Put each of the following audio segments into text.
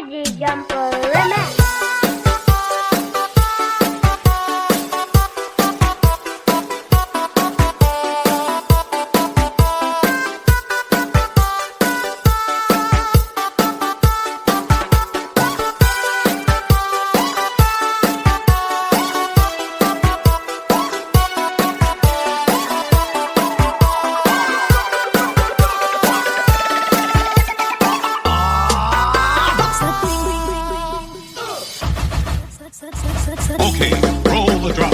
Easy Jumper Remix. Okay, roll the drums.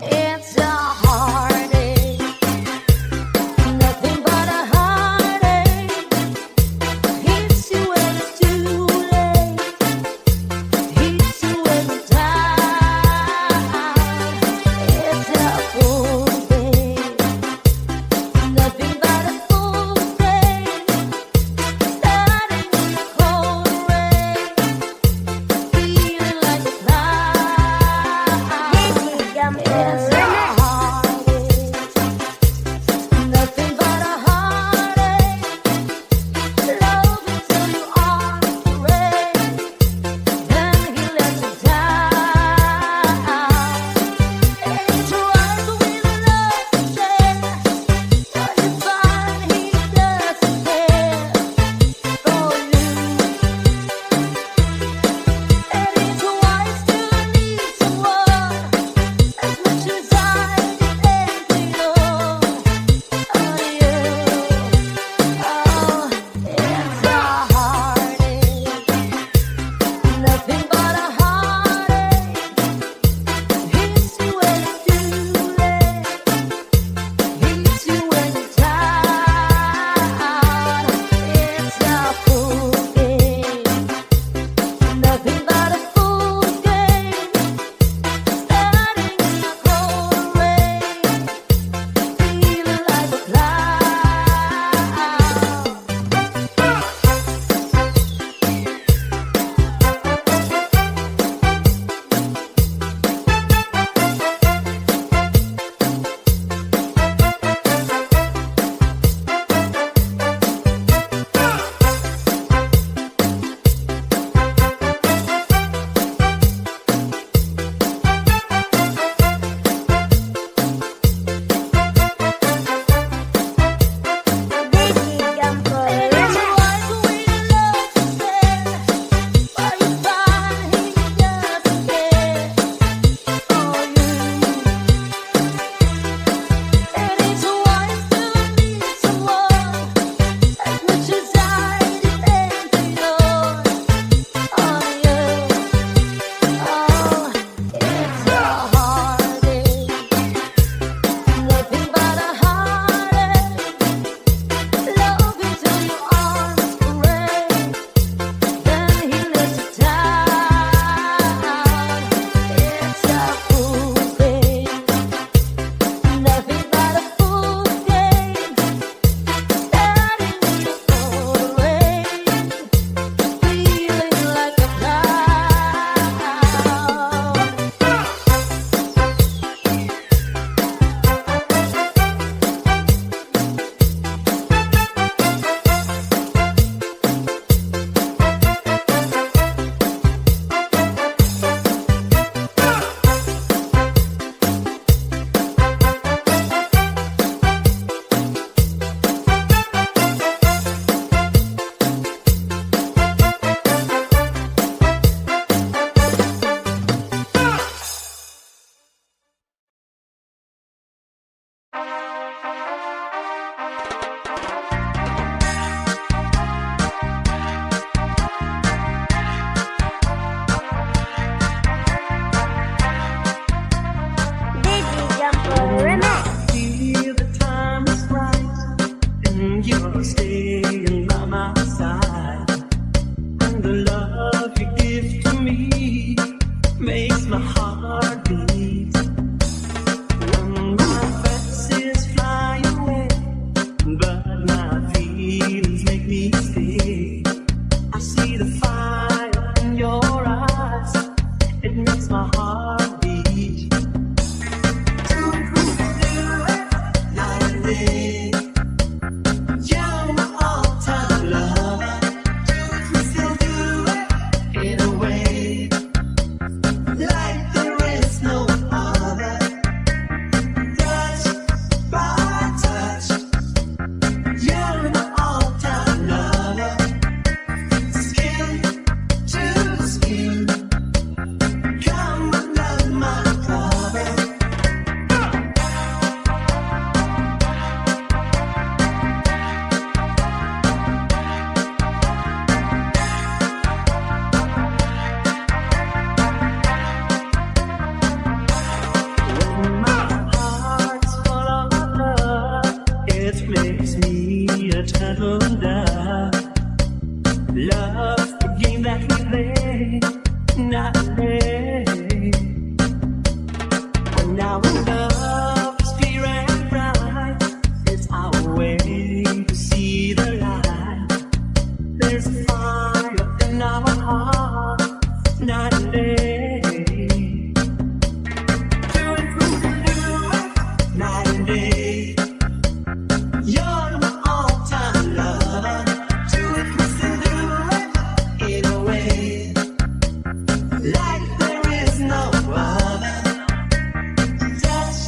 It's a heartache, nothing but a heartache. Hits you when it's too late, hits you when you're down. It's a full day, nothing but a full day. Starting in the cold rain, feeling like a cloud. Easy Jumper Remix. Nothing but a heartache. Love until you are afraid. Then he lets you down. And he tries with love to share, but you find he doesn't care for you. And it's wise to need someone as much as day. You're my all-time lover. We still do it in a way, like there is no other. Touch by touch, you're my all-time lover. Skin to skin, come and love my lover. When my heart's full of love, it makes me a turtle dove. Love's the game that we play, not play. When our love is pure and bright, it's our way to see the light. There's a fire in our heart, night and day. Do it, we can do it, night and day. You're my all-time lover. Do it, we can do it in a way, like there is no other. Touch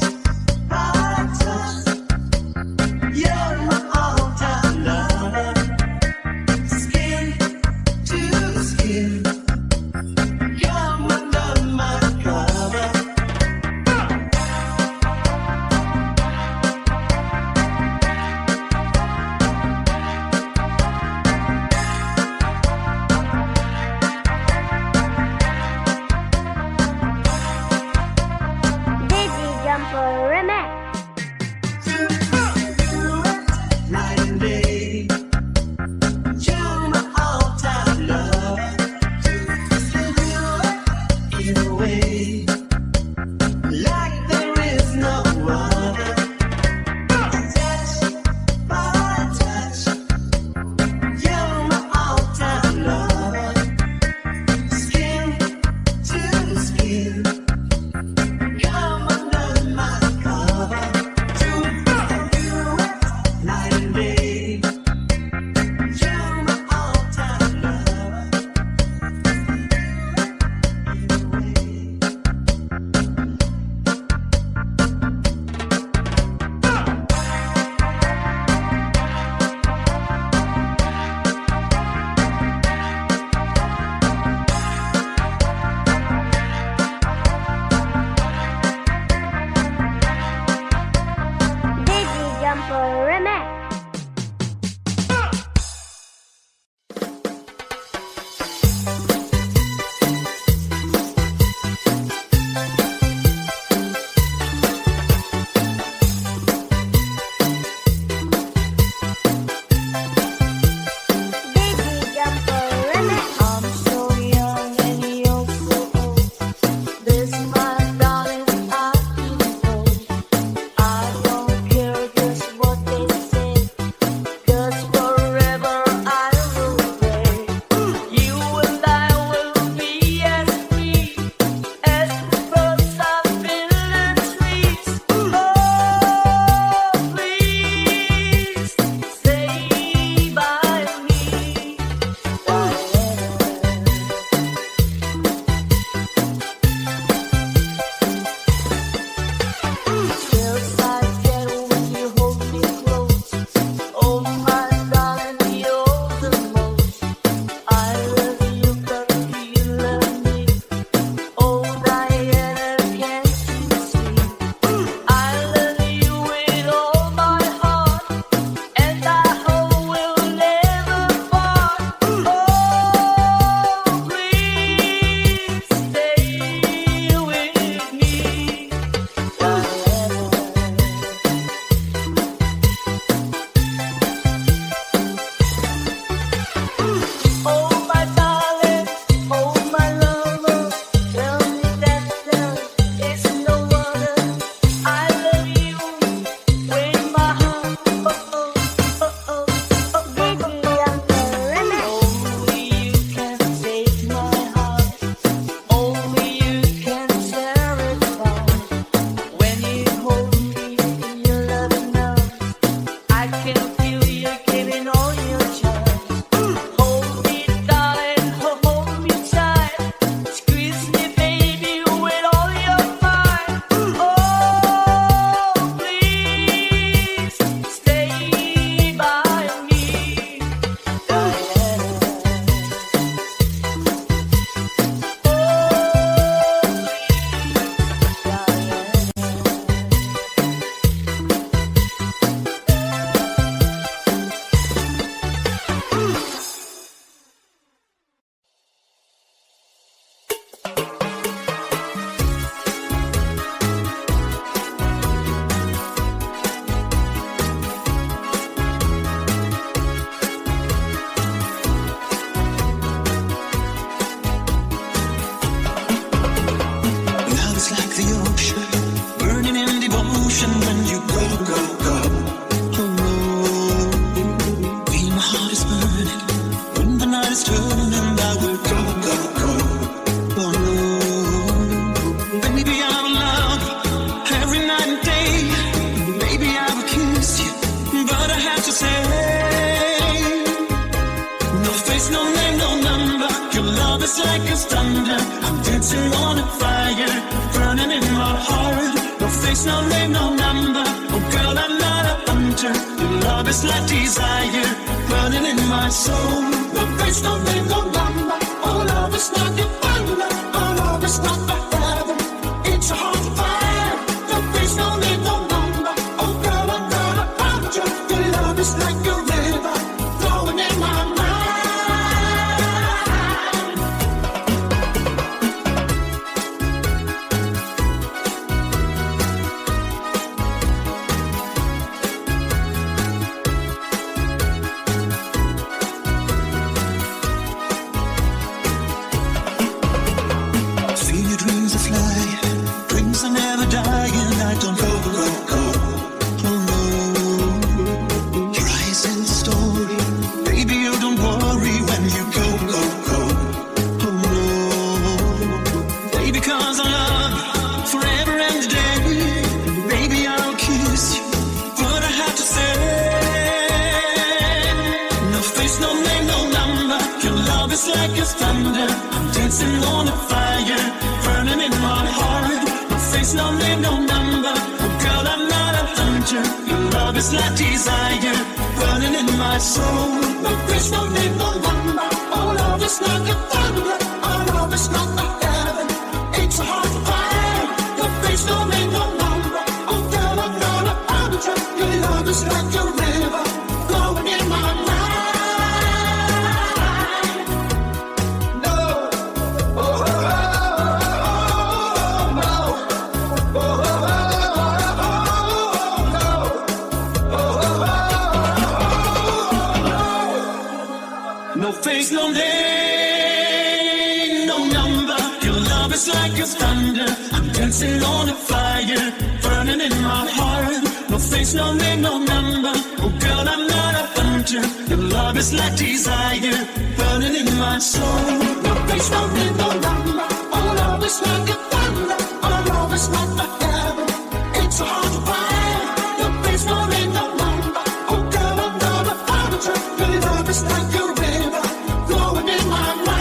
like it's thunder. I'm dancing on a fire, burning in my heart. No face, no name, no number. Oh girl, I'm not a hunter. Your love is like desire, burning in my soul. No face, no name, no number. Oh love is like a thunder. Oh love is not the heaven. It's a heart fire. No face, no name, no number. Oh girl, I'm not a hunter. Your love is like a river, flowing in my mind. Like it's thunder, I'm dancing on a fire, burning in my heart. No face, no name, no number. Oh girl, I'm not a hunter. Your love is like desire, burning in my soul. No face, no name, no number. Oh love is like a thunder. Oh love is not the heaven. It's a heart fire. No face, no name, no number. Oh girl, I'm not a hunter. Your love is like a river, flowing in my mind. No face, no name, no number. Your love is like a thunder. I'm dancing on a fire, burning in my heart. No face, no name, no number. Oh girl, I'm not a hunter. Your love is like desire, burning in my soul. No face, no name, no number. Oh love is like a thunder. Oh love is not the heaven. It's a heart fire. No face, no name, no number. Oh girl, I'm not a hunter. Your love is like a river, flowing in my mind.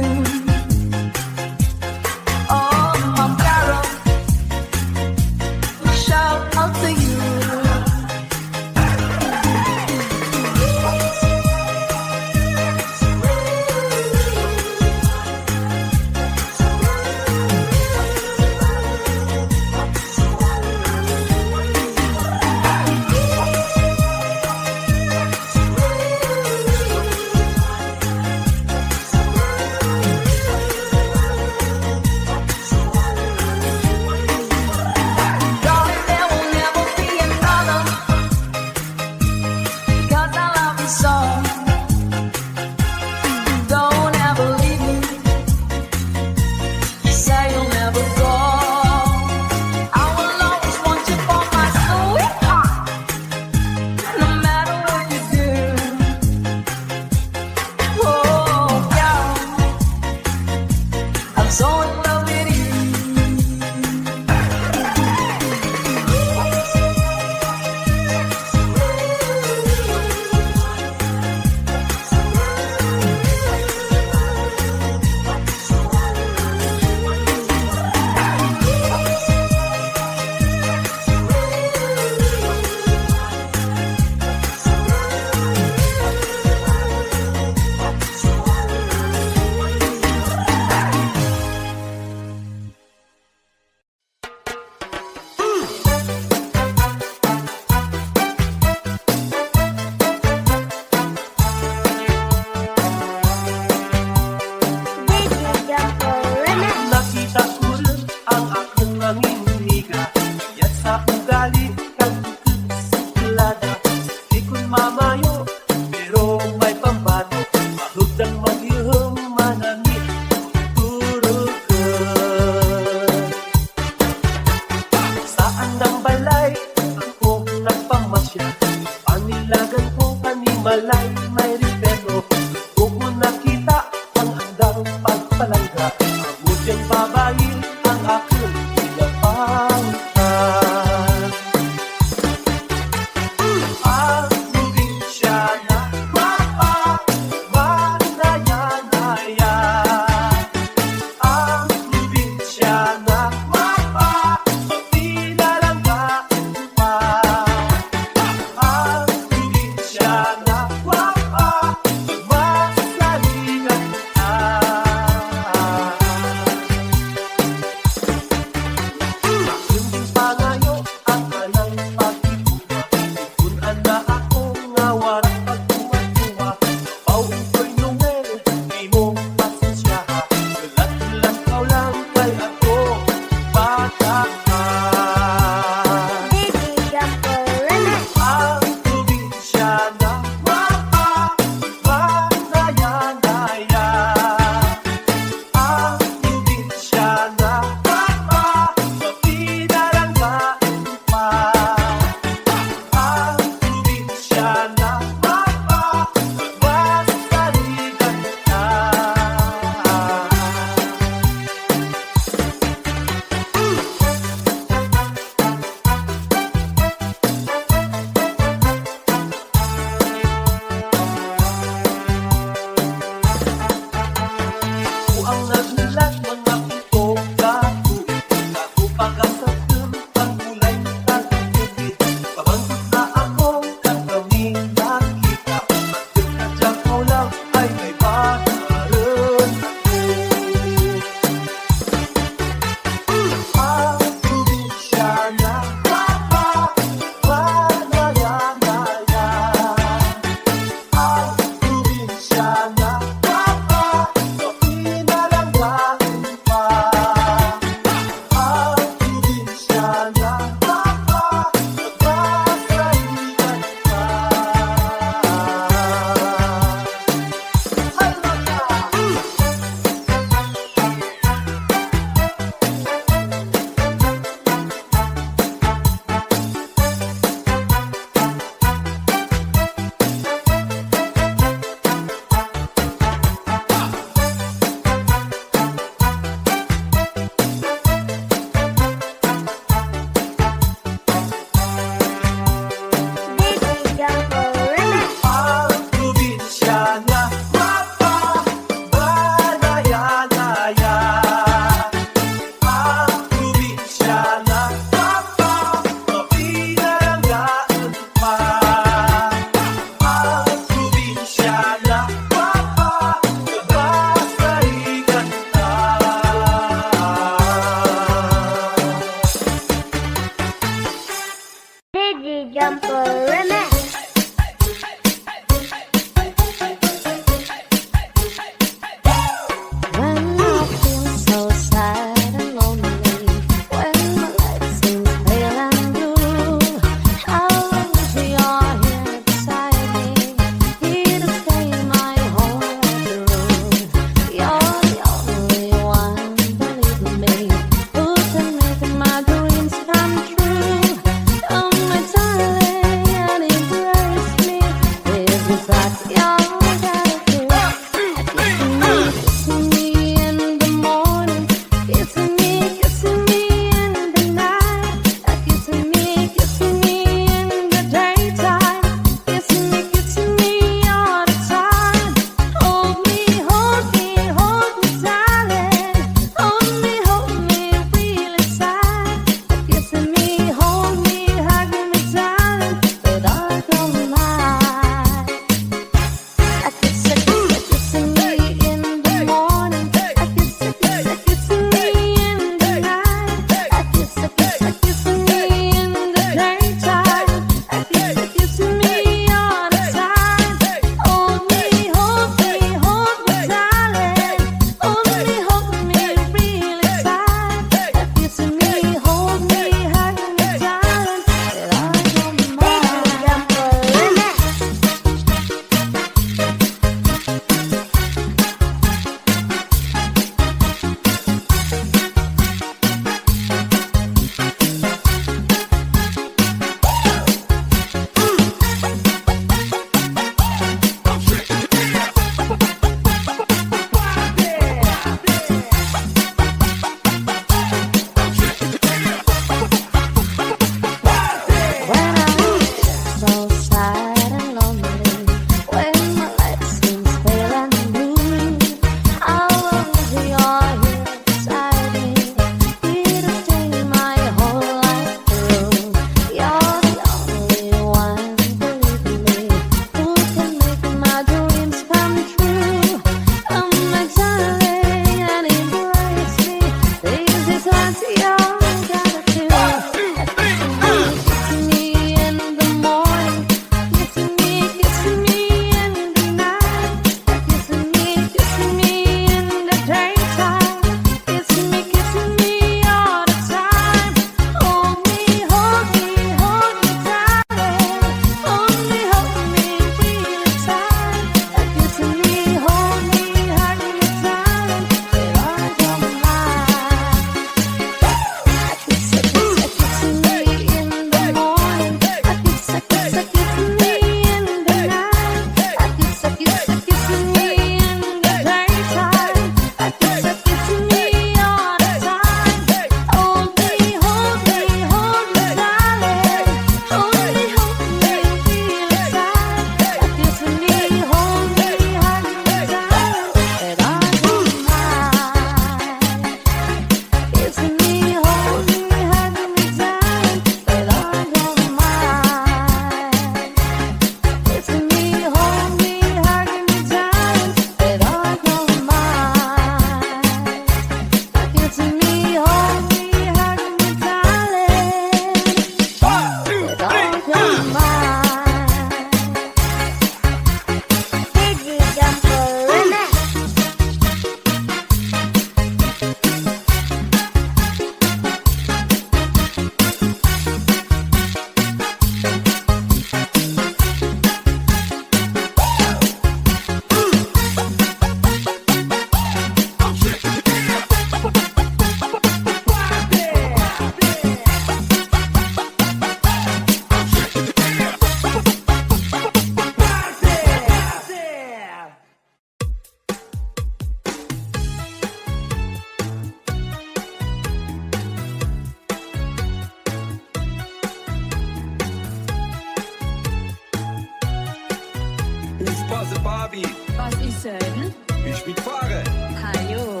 Ich mitfahre. Hallo.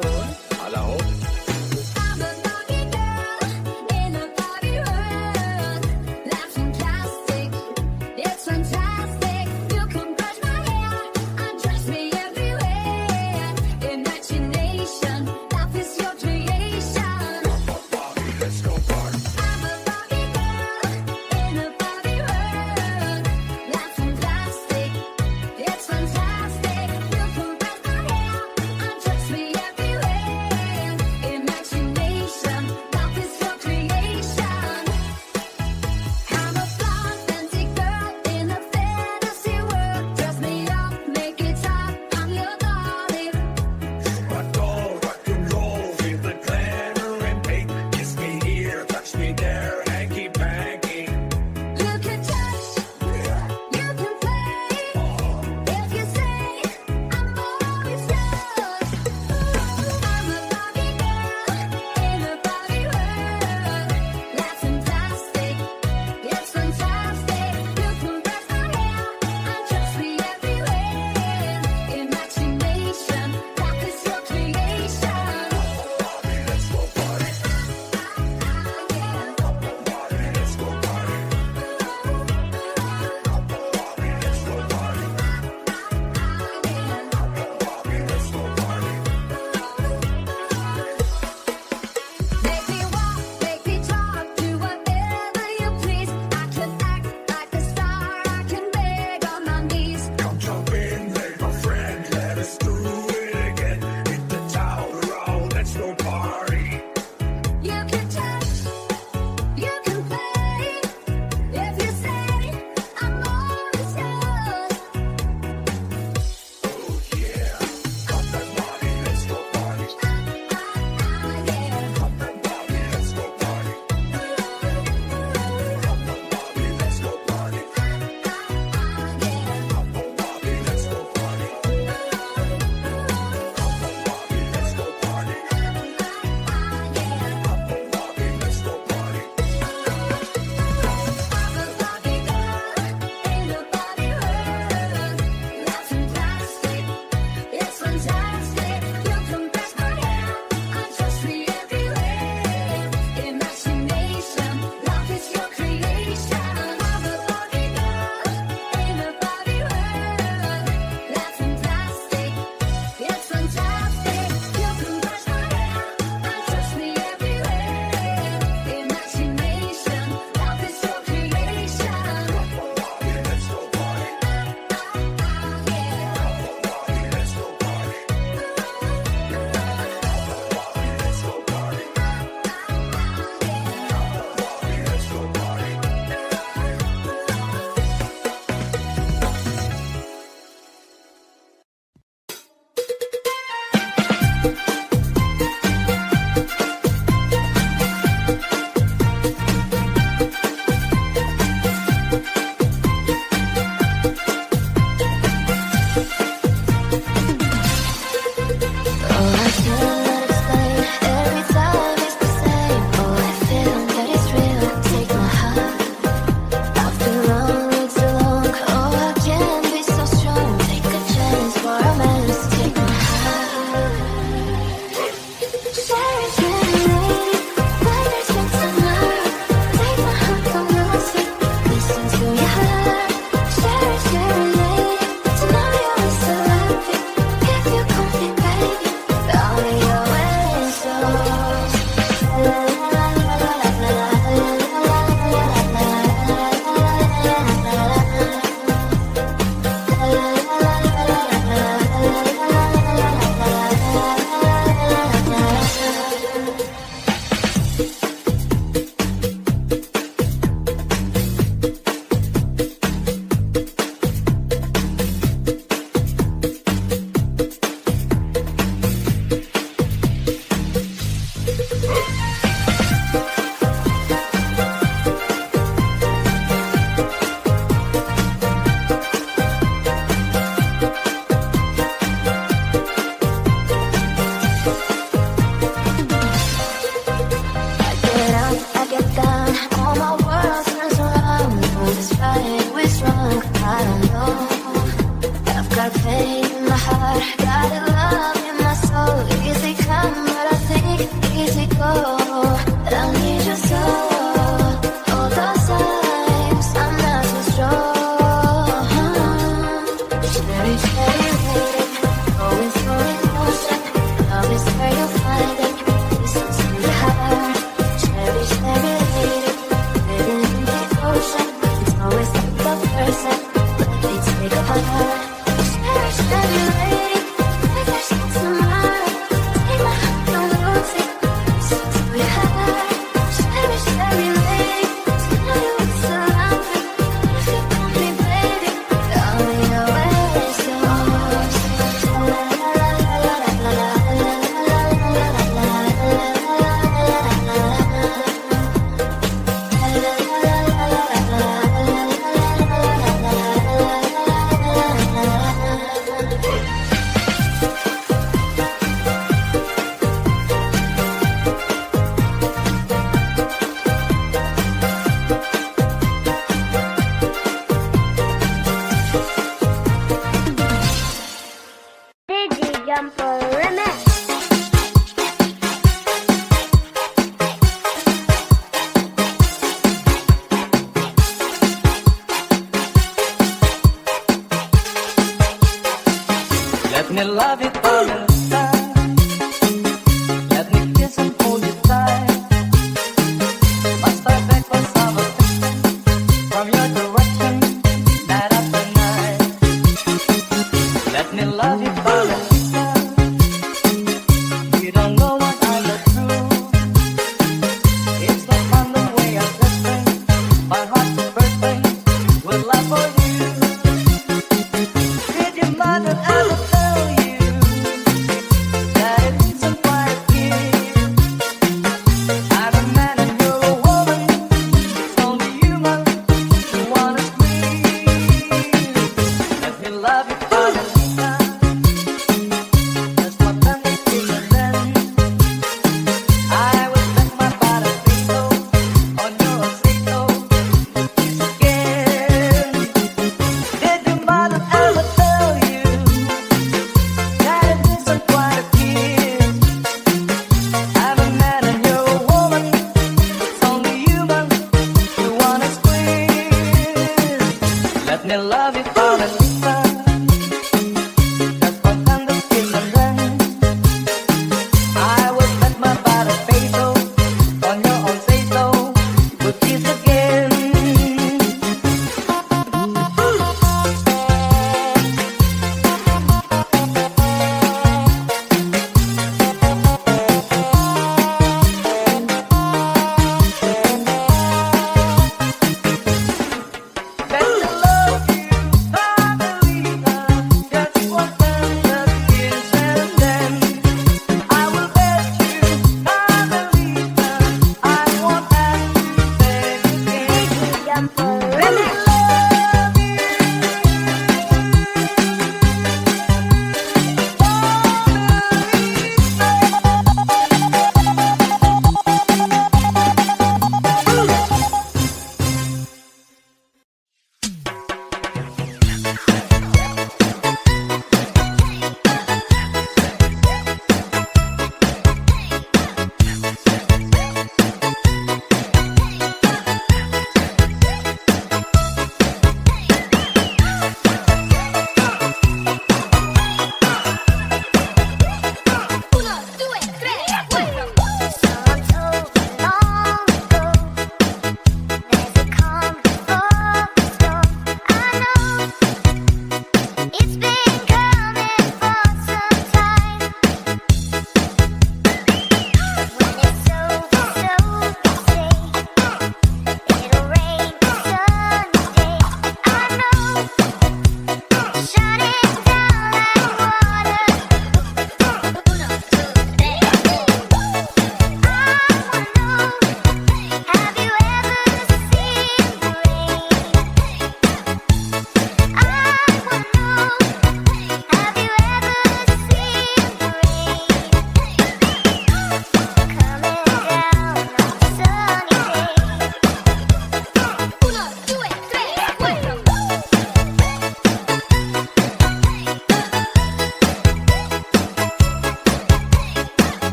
Hallo. I'm a Barbie girl in a Barbie world. Life's fantastic, it's fantastic. You can brush my hair, undress me everywhere. Imagination, life is your creation. Barbie, let's go party. I'm a Barbie girl in a Barbie world. Life's fantastic, it's fantastic. You can brush my hair,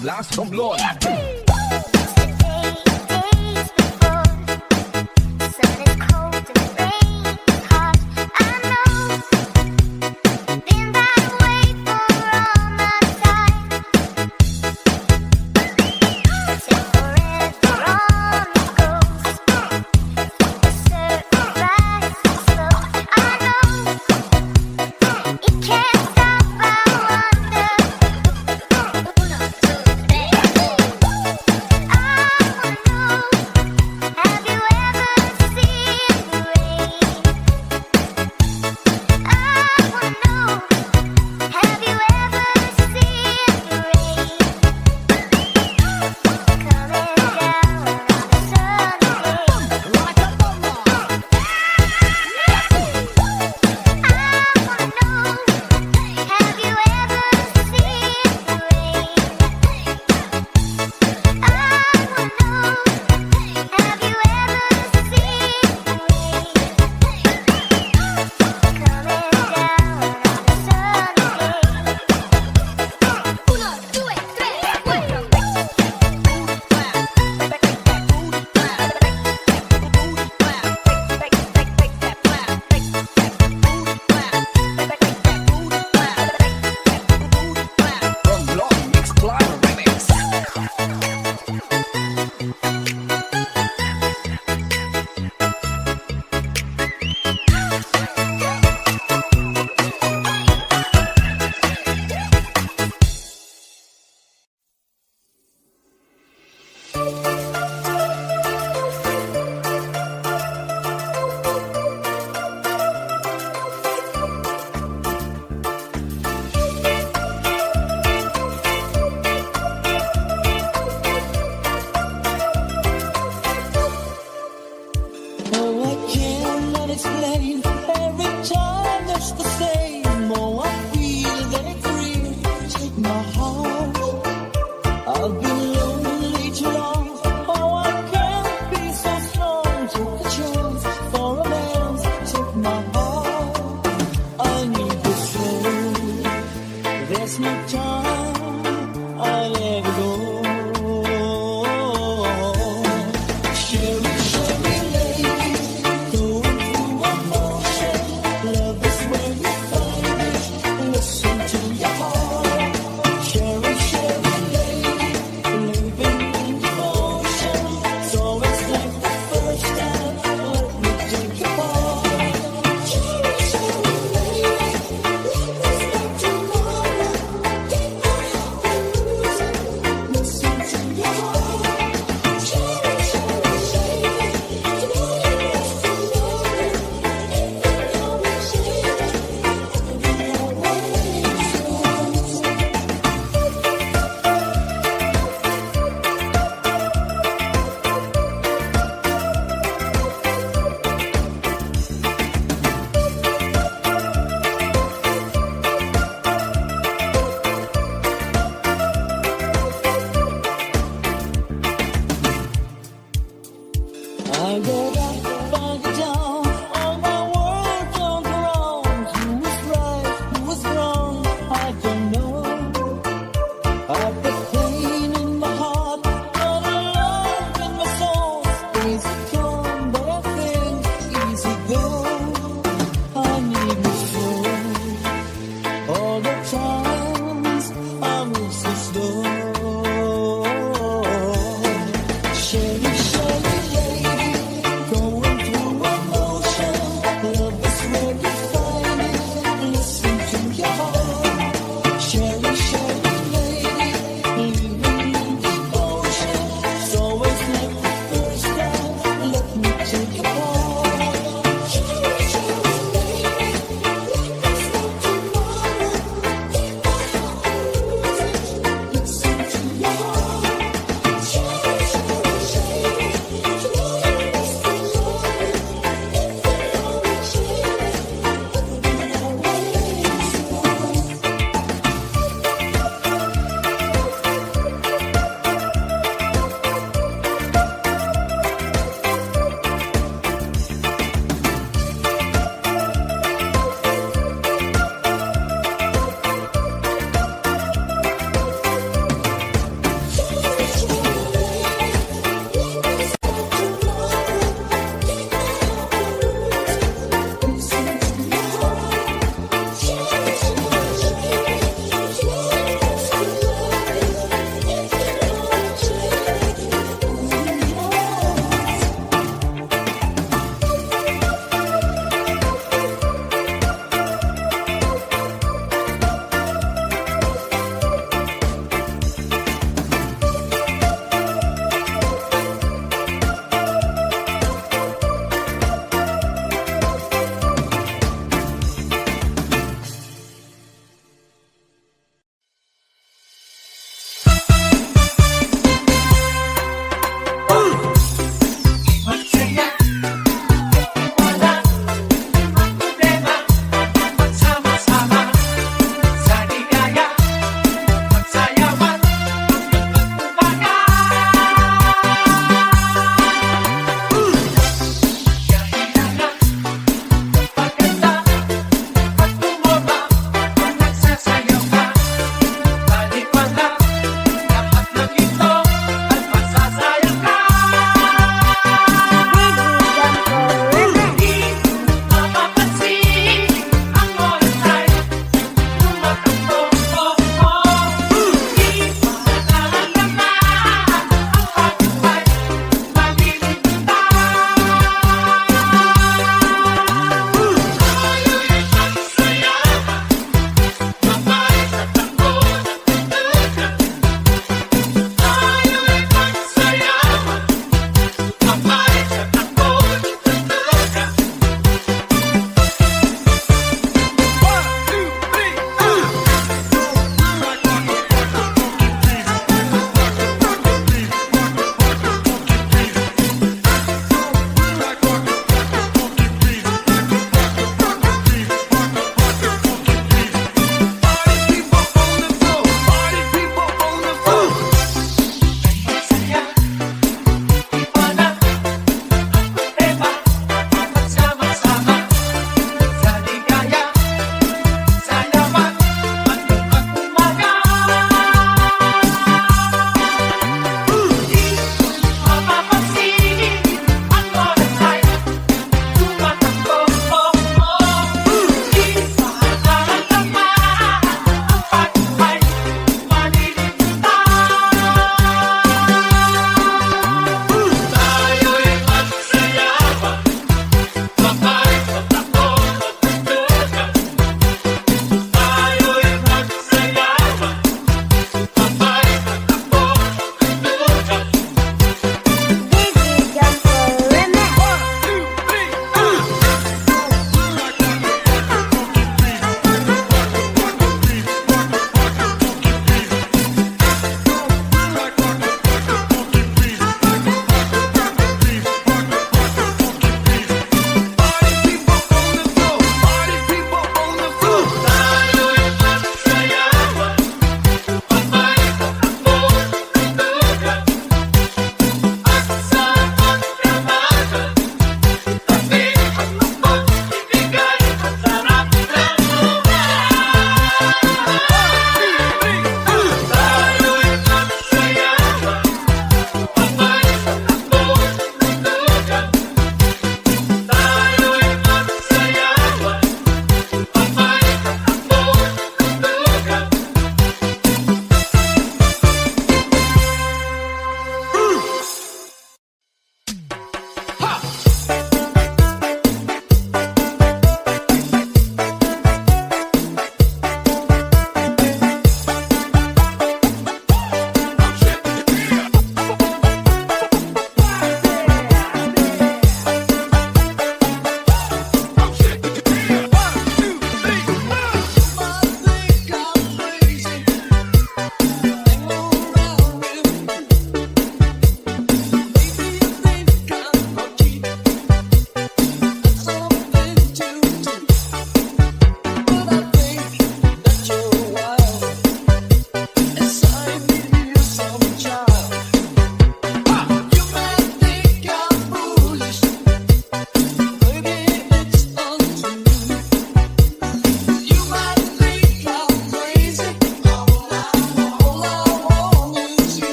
blast from Lord.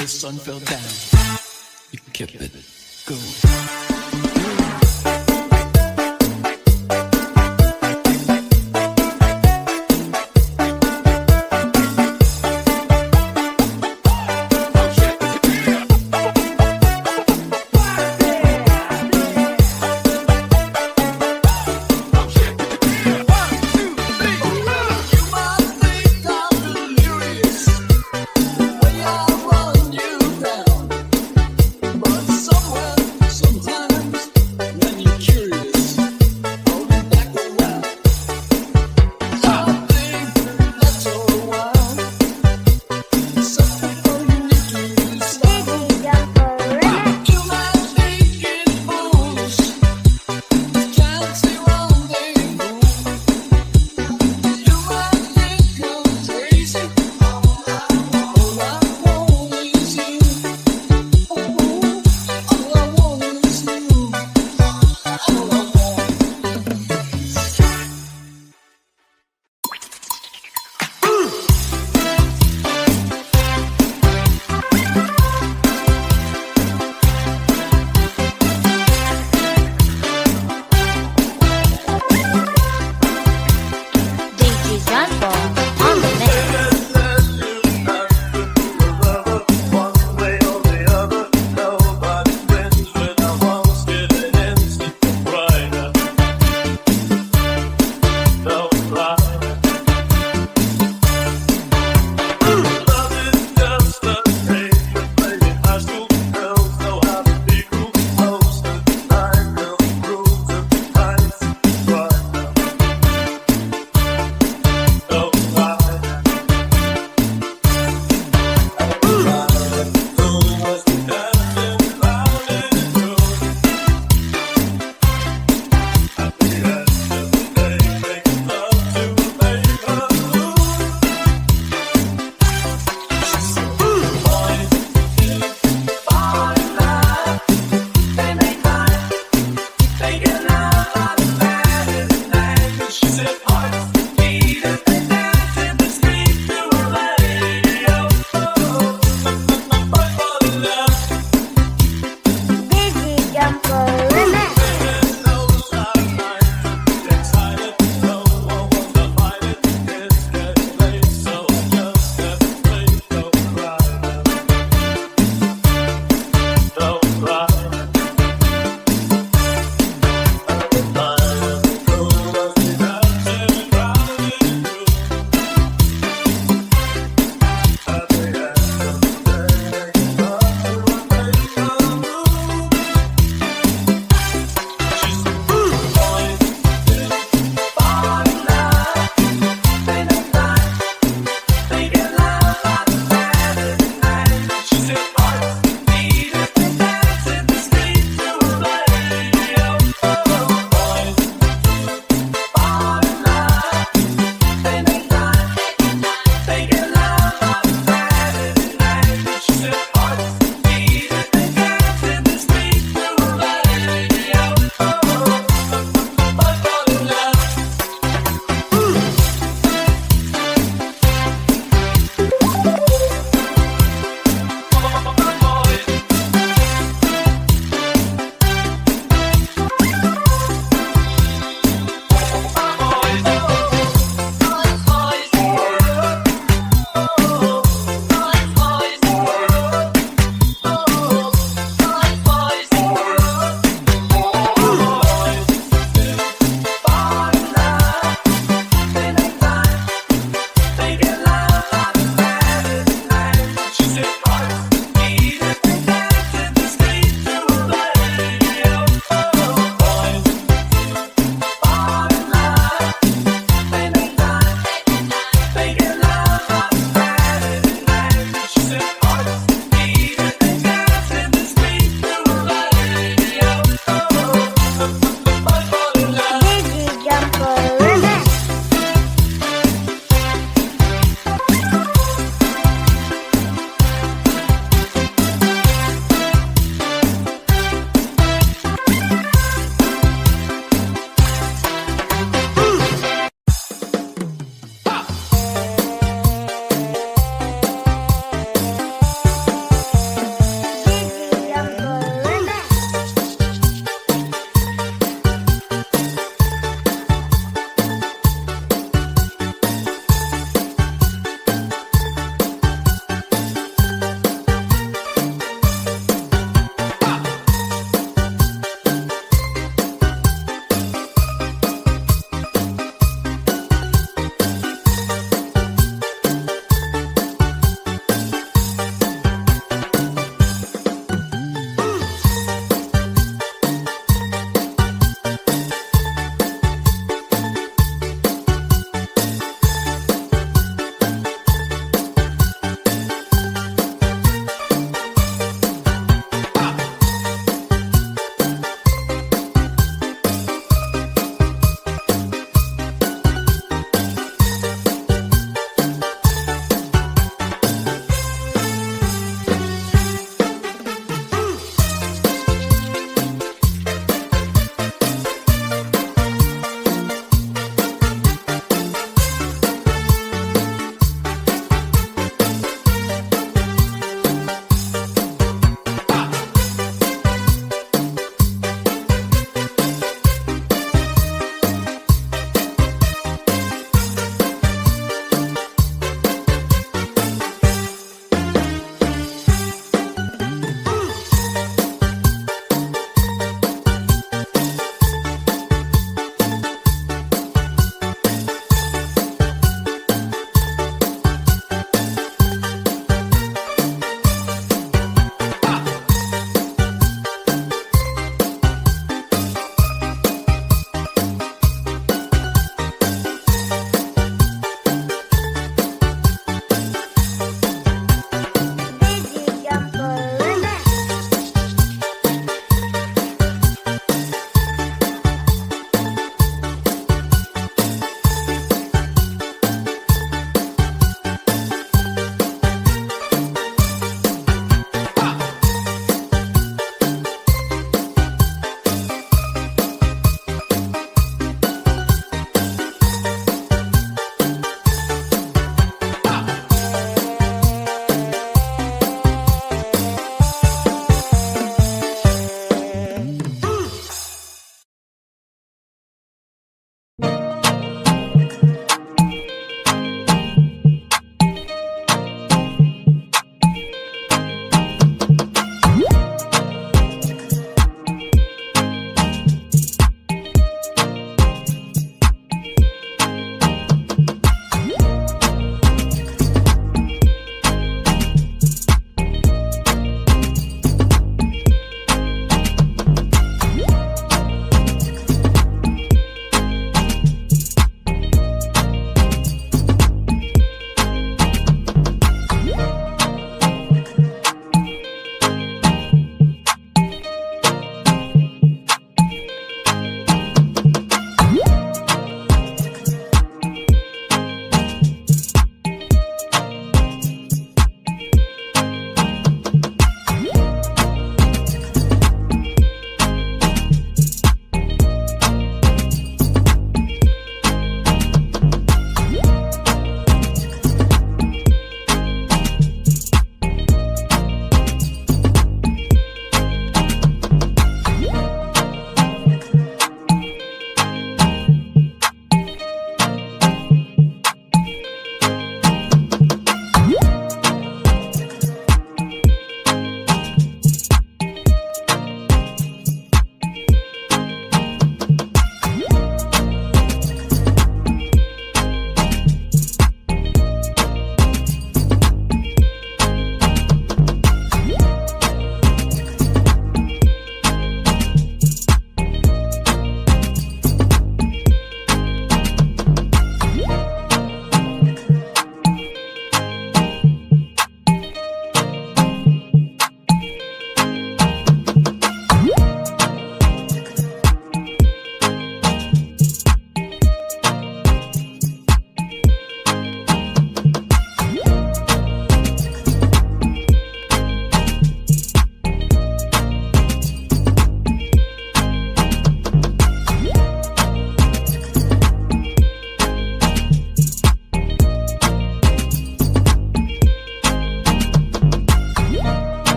the sun fell down. You kept it going. Somewhere, sometime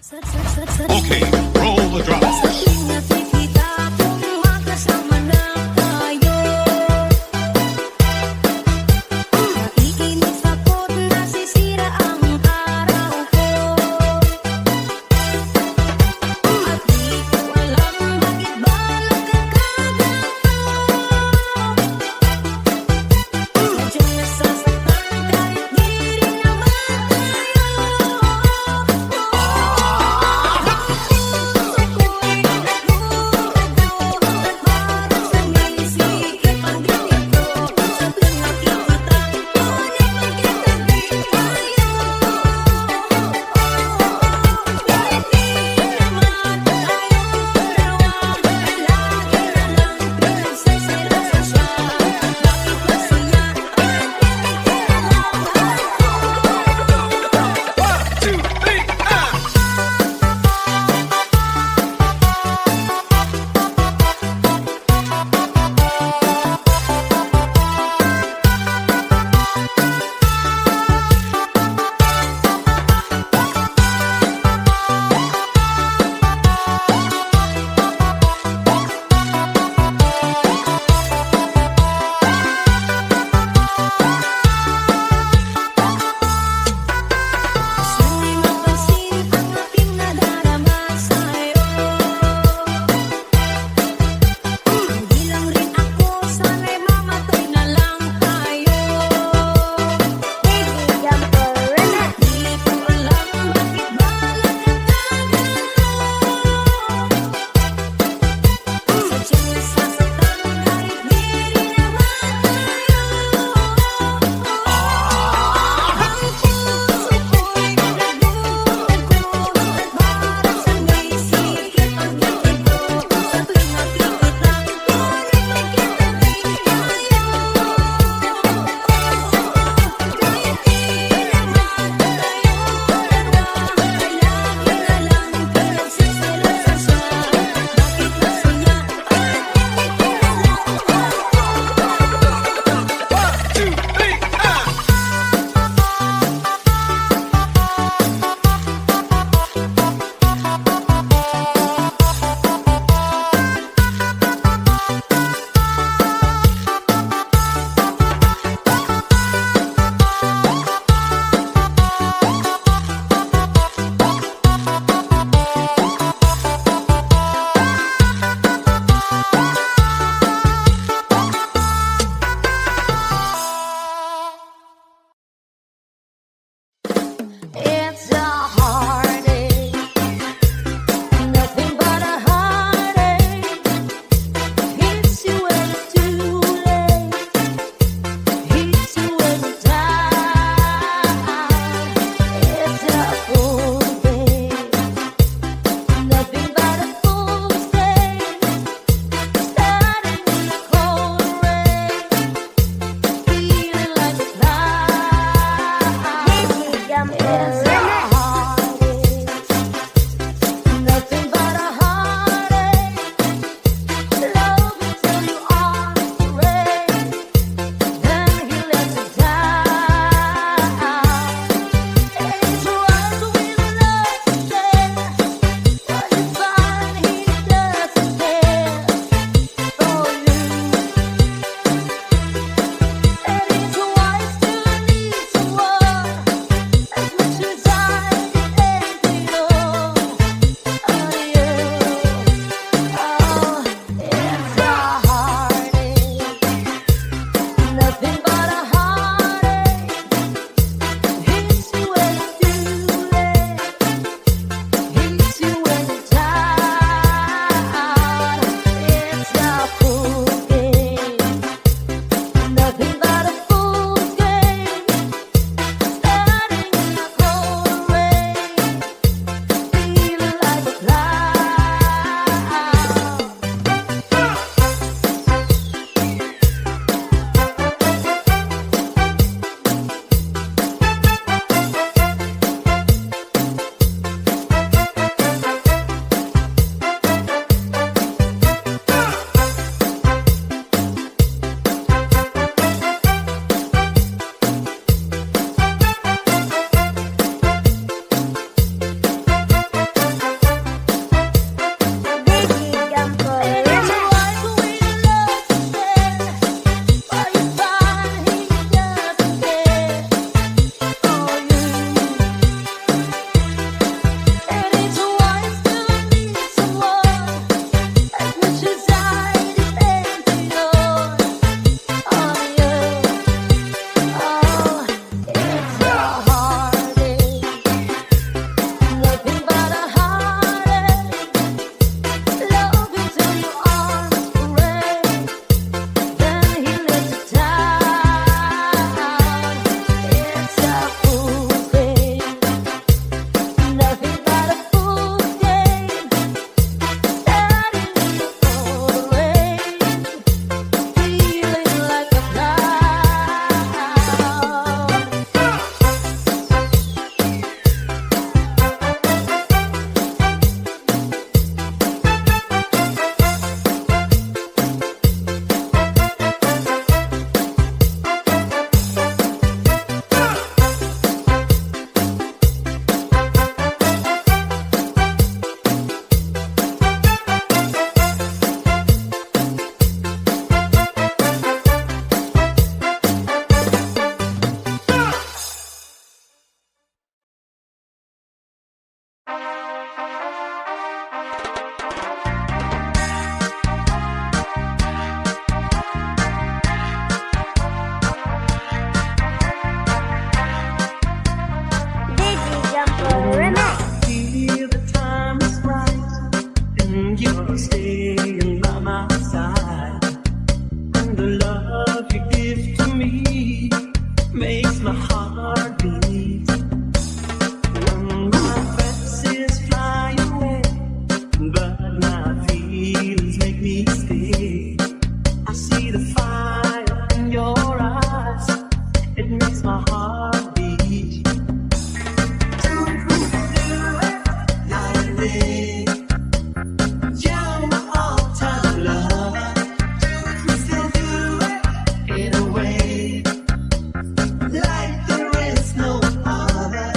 Okay, roll the drums. Sa tuwing nakikita kong makasama na tayo, naiinip ako't nasisira ang araw ko. At di ko alam bakit ba nagkakaganto. Sadyang nasasaktan kahit di rin naman tayo. Puso ko'y day. You're my all-time lover. We still do it in a way like there is no other.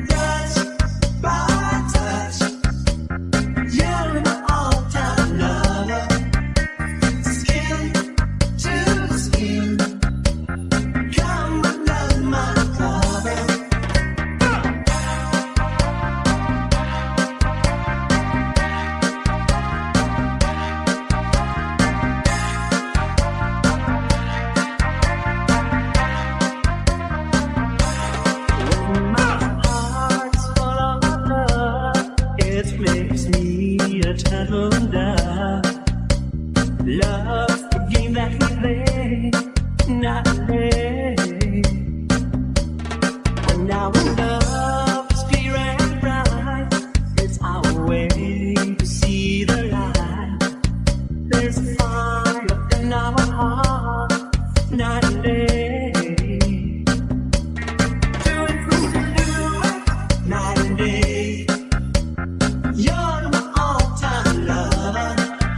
Touch by touch, you're my all-time lover. Skin to skin, come under my cover. When my heart's full of love, it makes me a turtle dove. Love's the game that we play, not play. And our love is clear and bright. It's our way to see the light. There's a fire in our heart, night and day. Doing things to do it, night and day. You're my all-time lover.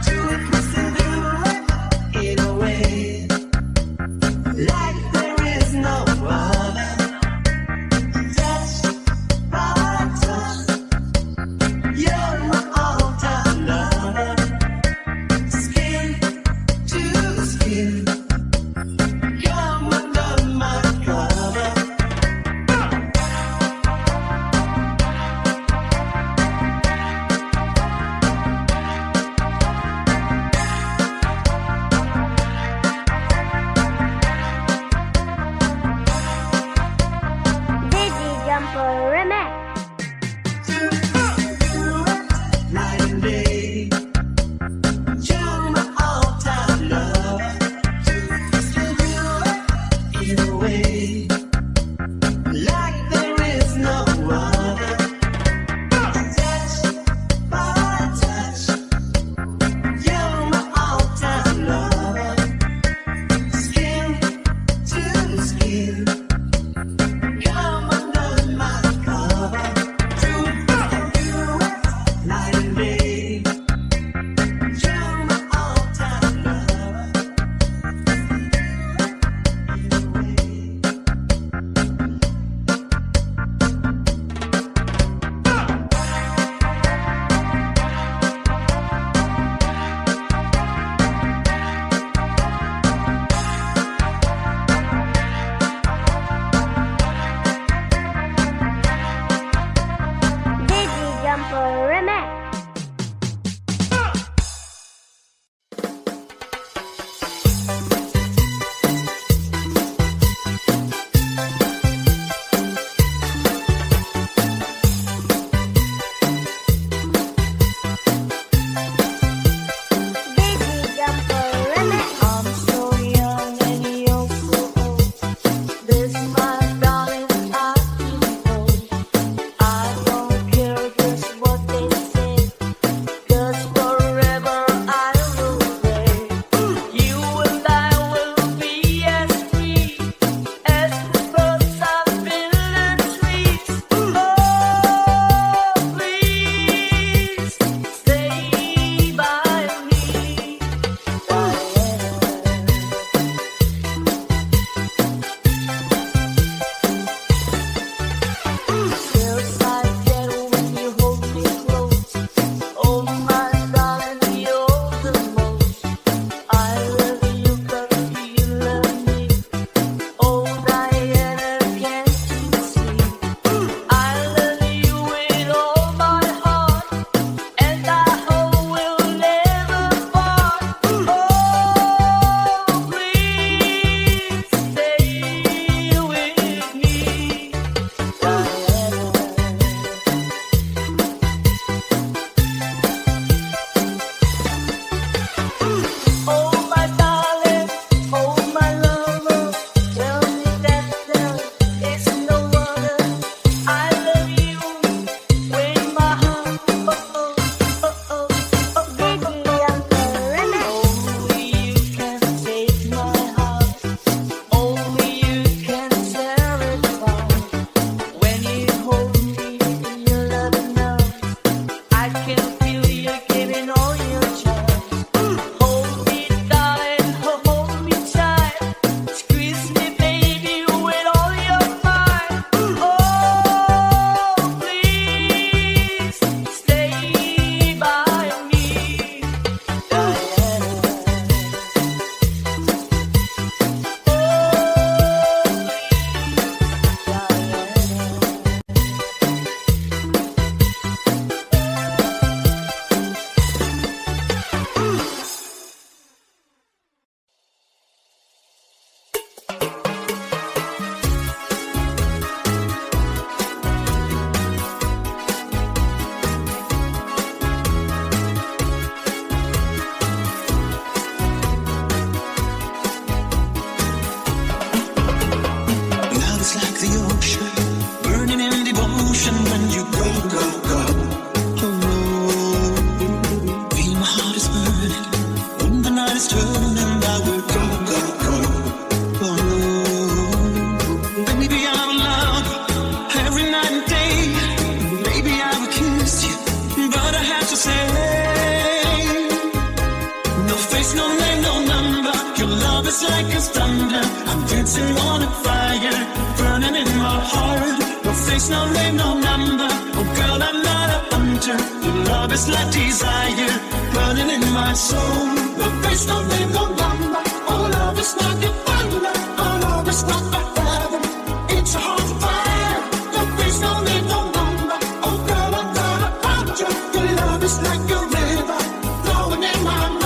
Doing things to do it in a way like there is no other. Touch by touch, you're my all-time lover. Skin to skin, come under my cover. Digi Jumper Remix. Night and day, you're my all-time lover. Still do it in a way like there is no other. Touch by touch, you're my all-time lover. Skin to skin, come under my cover. Do it night and day. You're my all-time lover. Digi Jumper Remix. Digi Jumper Remix. I'm so young and you're so old. This, my darling, I feel cold. I don't care just what they say. dancing on a fire, burning in my heart. No face, no name, no number. Oh girl, I'm not a hunter. Your love is like desire, burning in my soul. No face, no name, no number. Oh love is like a thunder. Oh love is like a heaven. It's a heart fire. No face, no name, no number. Oh girl, I'm not a hunter. Your love is like a river, flowing in my mind.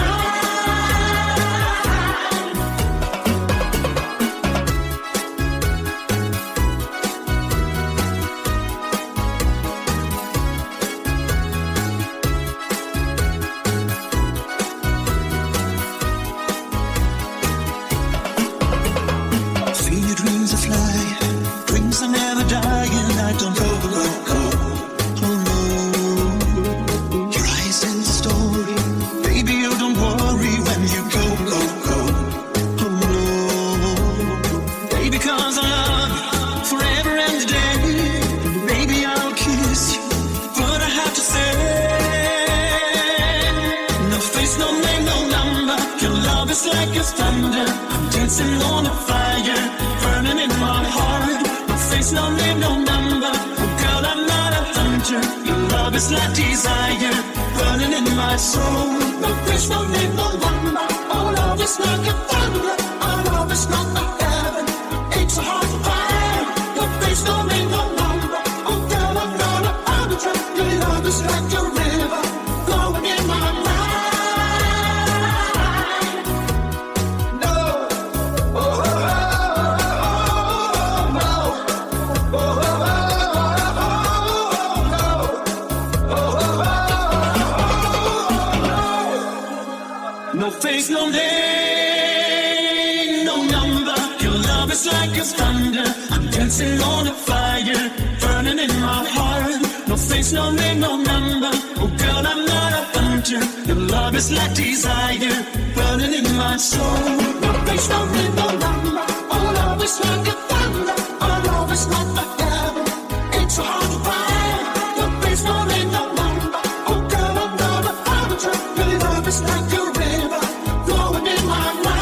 Feel your dreams are fly, dreams are never die, and I don't go, go, go. Oh no, your eyes tell the story, baby. You don't worry when you go, go, go. Oh no, baby, 'cause I love you forever and a day. Baby, I'll kiss you, but I have to say, no face, no name, no number. Your love is like a thunder. I'm dancing on a fire, burning in my heart. No face, no name, no number. Oh girl, I'm not a hunter. Your love is like desire, burning in my soul. No face, no name, no number. Oh love is like a thunder. Oh love is not a heaven. It's a heart fire. No face, no name, no number. Oh girl, I'm not a hunter. Your love is like a river, flowing in my mind. No. No face, no name, no number. Your love is like a thunder. I'm dancing on a fire, burning in my heart. No face, no name, no number. Oh girl, I'm not a hunter. Your love is like desire, burning in my soul. No face, no name, no number. Oh love is like a thunder. Oh love is not the heaven. It's a heart fire. No face, no name, no number. Oh girl, I'm not a hunter. Your love is like a river, flowing in my mind.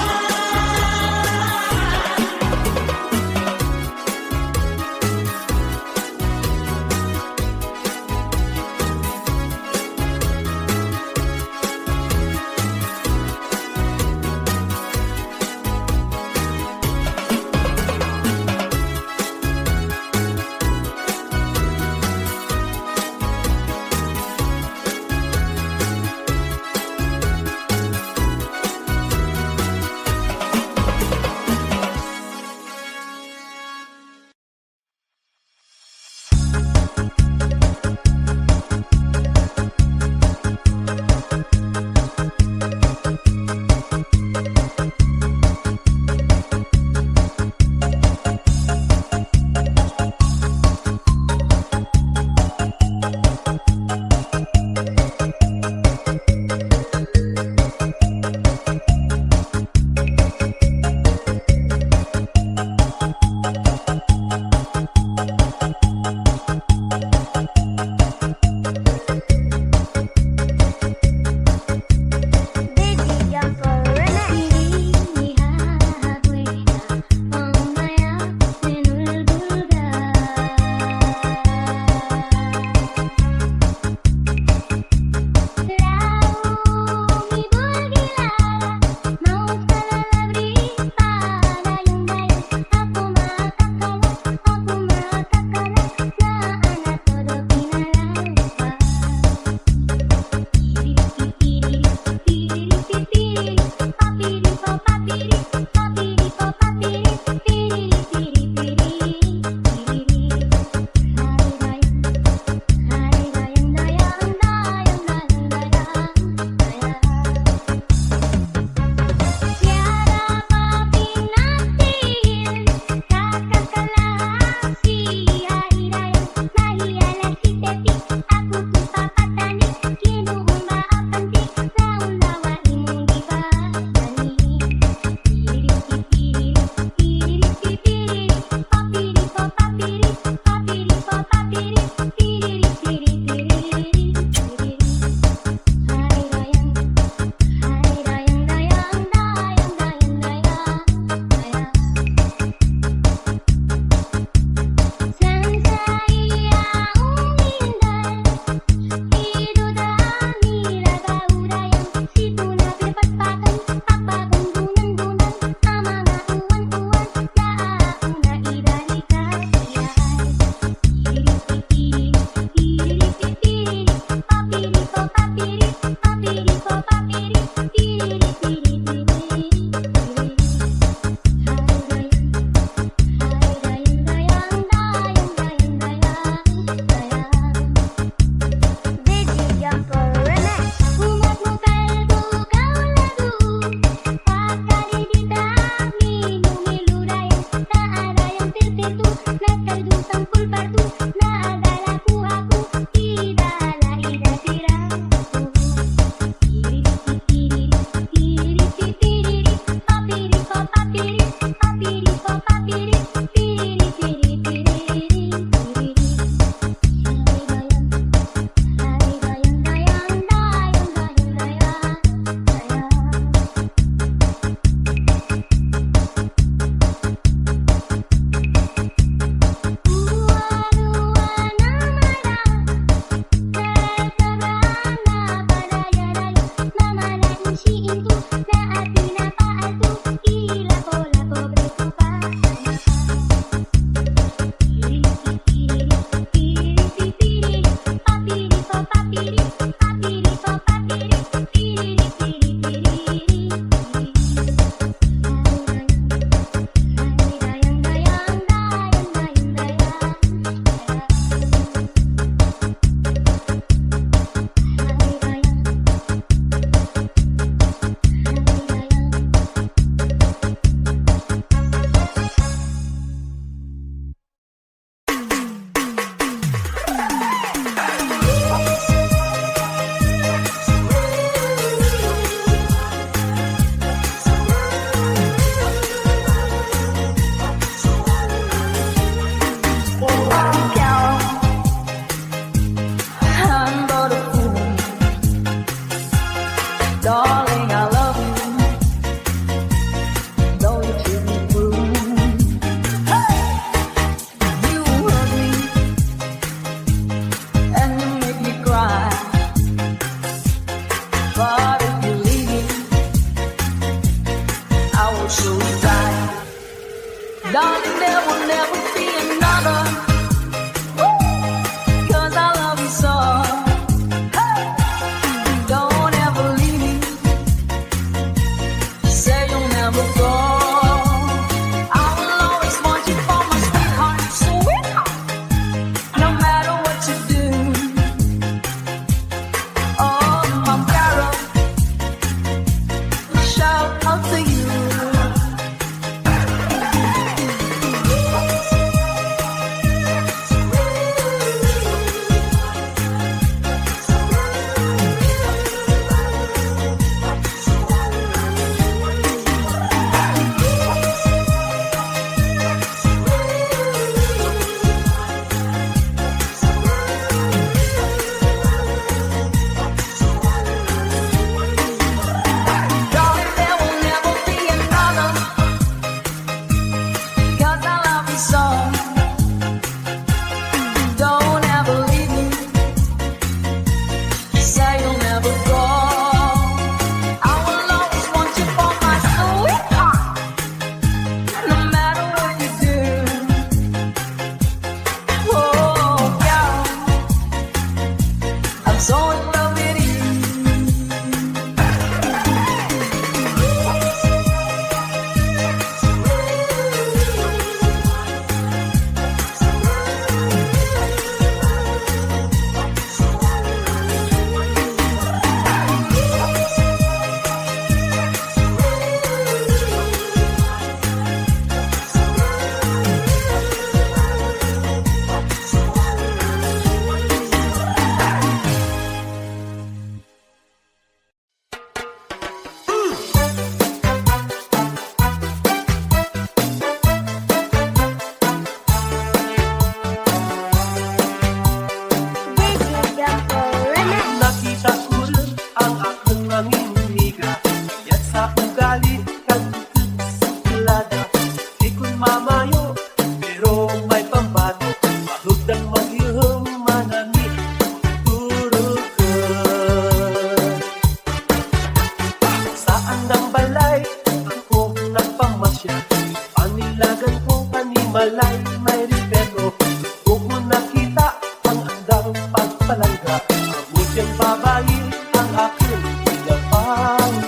Biglang babangin ang aking napangitan.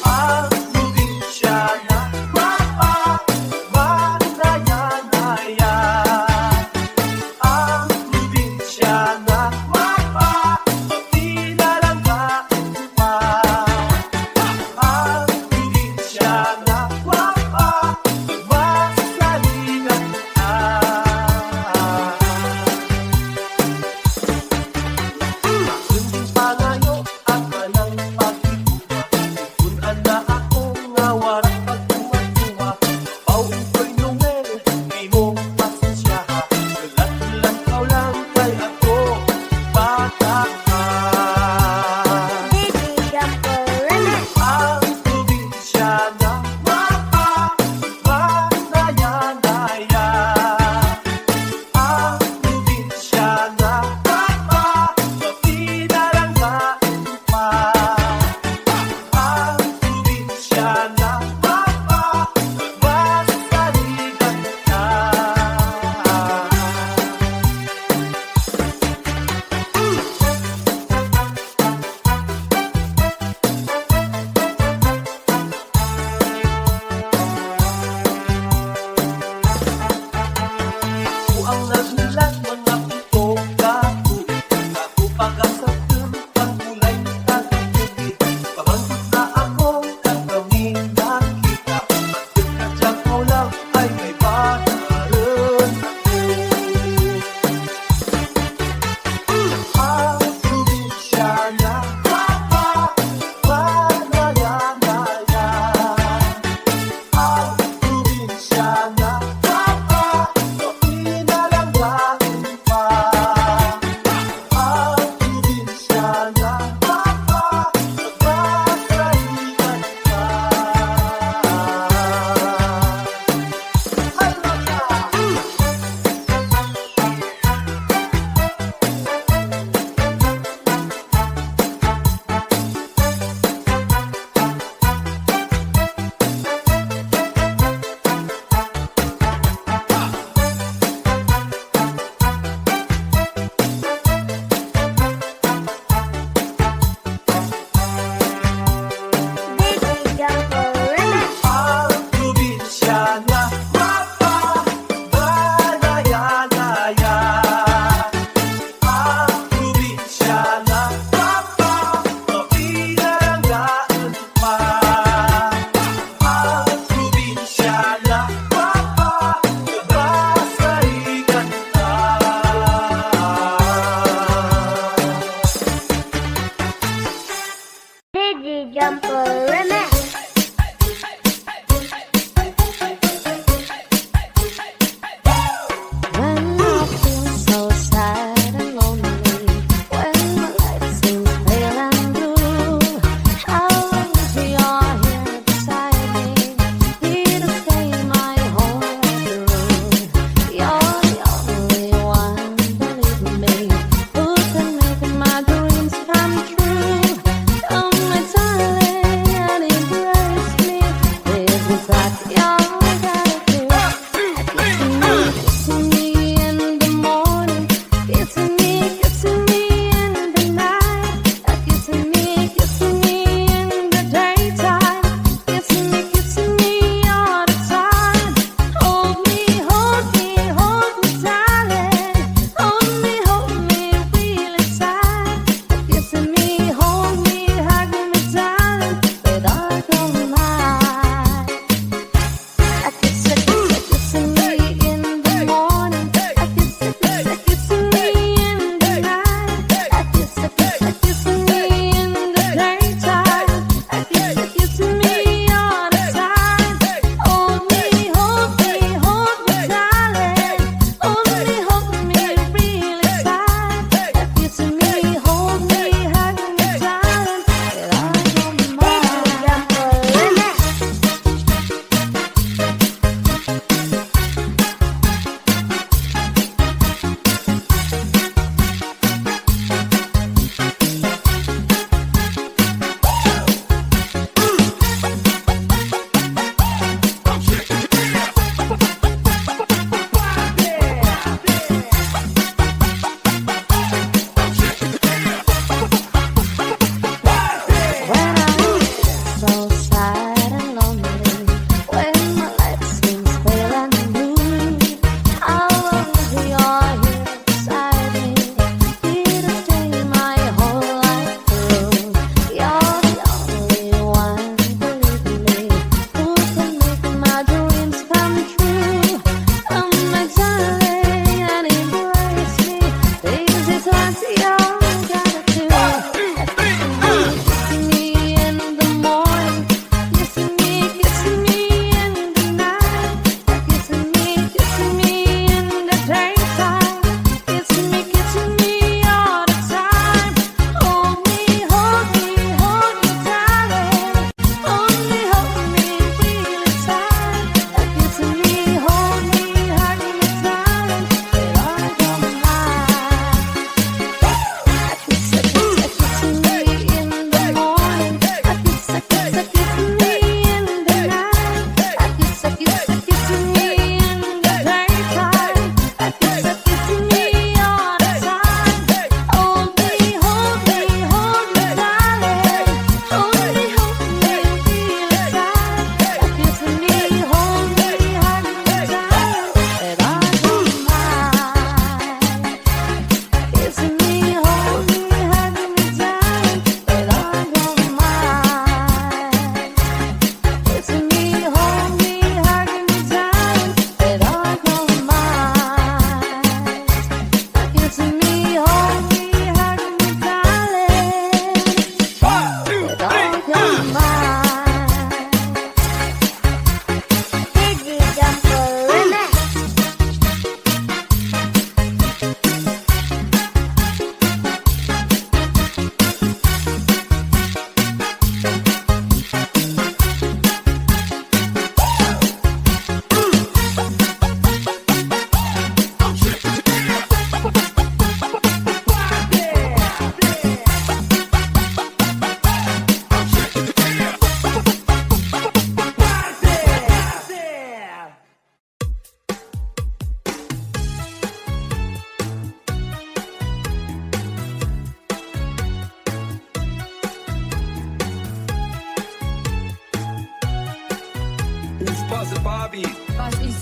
Ang probinsya na mapagmanaya-naya. Ang probinsya na mapagtinalangga pa. Ang probinsya na mapagmasalina.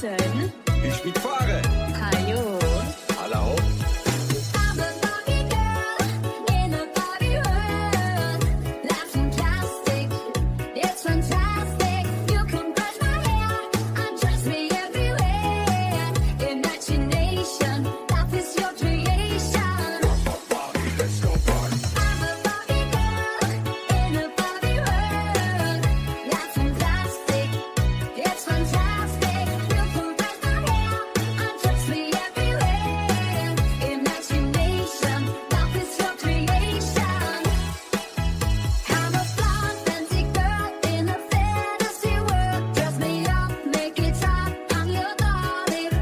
Listen. Ich mitfahre. Tayo. Alla hopp. I'm a Barbie girl in a Barbie world. Life's fantastic, it's fantastic. You can brush my hair, undress me everywhere. Imagination, life is your creation. Barbie, let's go party. I'm a Barbie girl in a Barbie world. Life's fantastic, it's fantastic. You can brush my hair, undress me everywhere. Imagination, life is your creation. I'm a blonde, fancy girl in a fantasy world. Dress me up, make it hot, I'm your darling.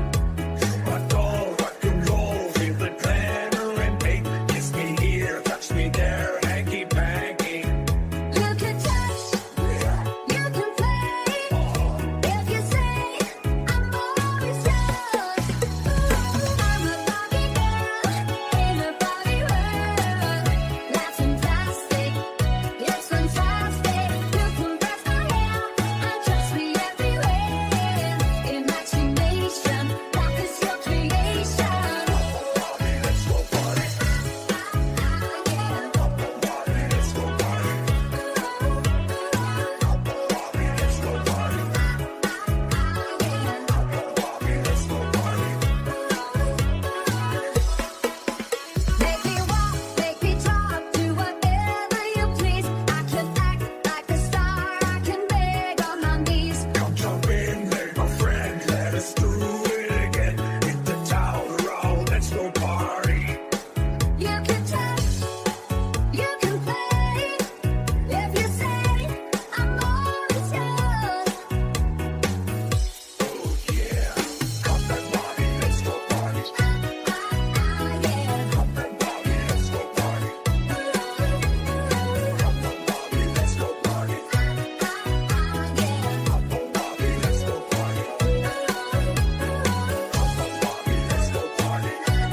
Rock and roll, feel the glamour and pink. Kiss me here, touch me there, hanky panky. You can touch, you can play. If you say I'm always yours. I'm a Barbie girl in a Barbie world. Life's fantastic, it's fantastic. You can brush my hair, undress me everywhere. Imagination, life is your creation. Barbie, let's go party. Barbie, let's go party. Barbie, let's go party. Barbie, let's go party. Make me walk, make me talk, do whatever you please. I can act like a star, I can beg on my knees. Come jump in, hey my friend, let us do it again. Hit the town around, let's go party. You can touch, you can play. If you say I'm always yours. Oh yeah, come and Barbie, let's go party. Come and Barbie, let's go party. Come on Barbie, let's go party. Come on Barbie, let's go party. Come on Barbie, let's go party. Come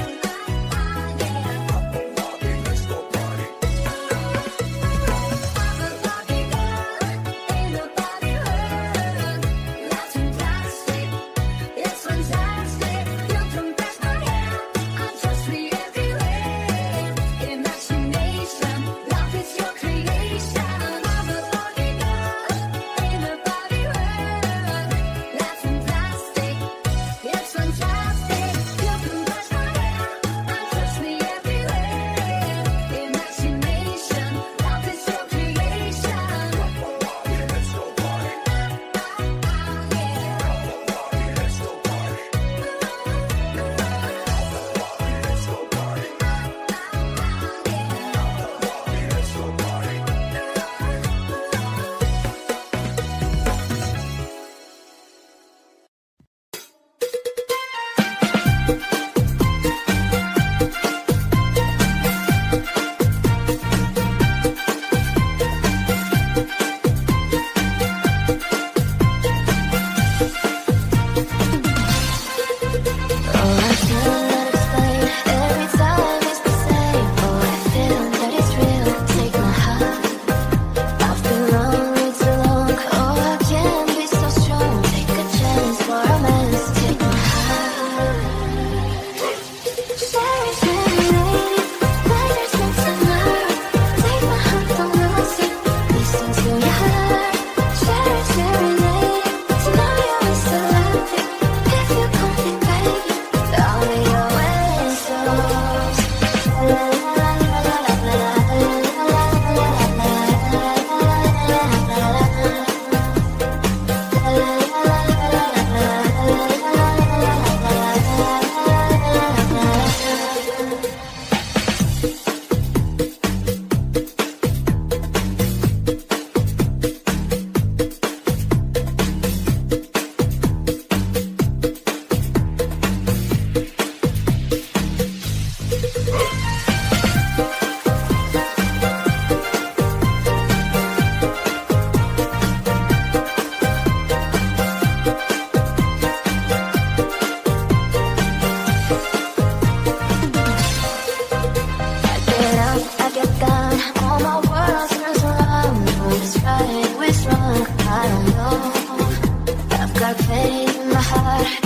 on Barbie, let's go party. I'm a Barbie girl in a Barbie world. Life's fantastic, it's fantastic. You can brush my hair, undress me everywhere. Imagination, life is your creation. I'm a Barbie girl in a Barbie world. Life's fantastic, it's fantastic. You can brush my hair, undress me everywhere. Imagination, life is your creation. Come on Barbie, let's go party. Come on Barbie, let's go party. Oh, I cannot explain. Every time it's the same. Oh, I feel that it's real. Take my heart. I've been lonely too long. Oh, I can't be so strong. Take a chance for romance. Take my heart. Sherry, Sherry lady, better sense of nerve. Take my heart, don't lose it. Listen to your heart. Sherry, Sherry lady, tonight you're so happy. If you come in, baby, I'll be your wedding rose. got pain in my heart.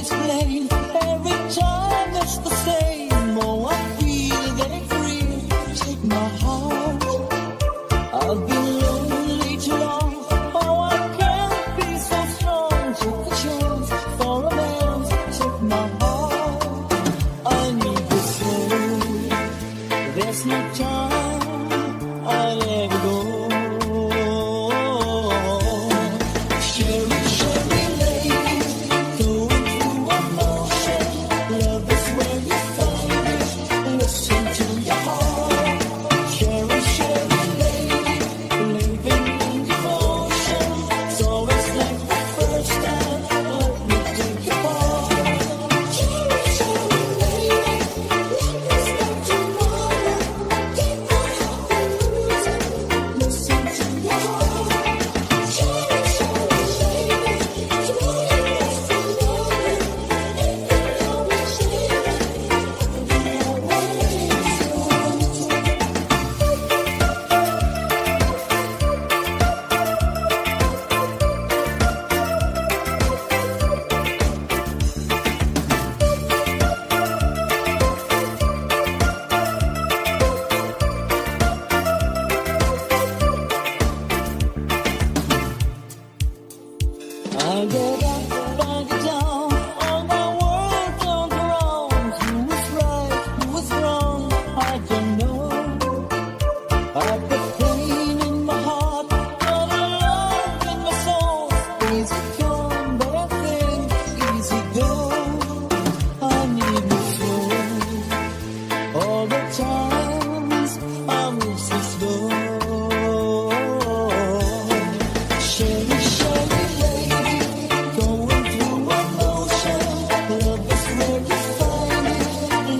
explain. Every time it's the same. Oh, I feel getting free. Take my heart. I've been lonely too long. Oh, I can't be so strong. Take a chance for a man. Take my heart. I need to say there's no time I'll ever go. Sherry, Sherry lady, going through emotion. Love is where you find it. Listen to your heart. Sherry, Sherry lady, living in devotion. So it's like the first time. Let me take your part. Sherry, Sherry lady, let me start tomorrow. Keep my heart losing. Listen to your heart. Sherry, Sherry lady, slowly rest alone. If you always say that, I get up, back down, all my world turned around. Who was right, who was wrong, I don't know. I put pain in my heart, but a love in my soul. Easy come, but I think easy go. I need me slow. All the times I move so slow. Sherry, Sherry lady, going through emotion. Love is where you find it.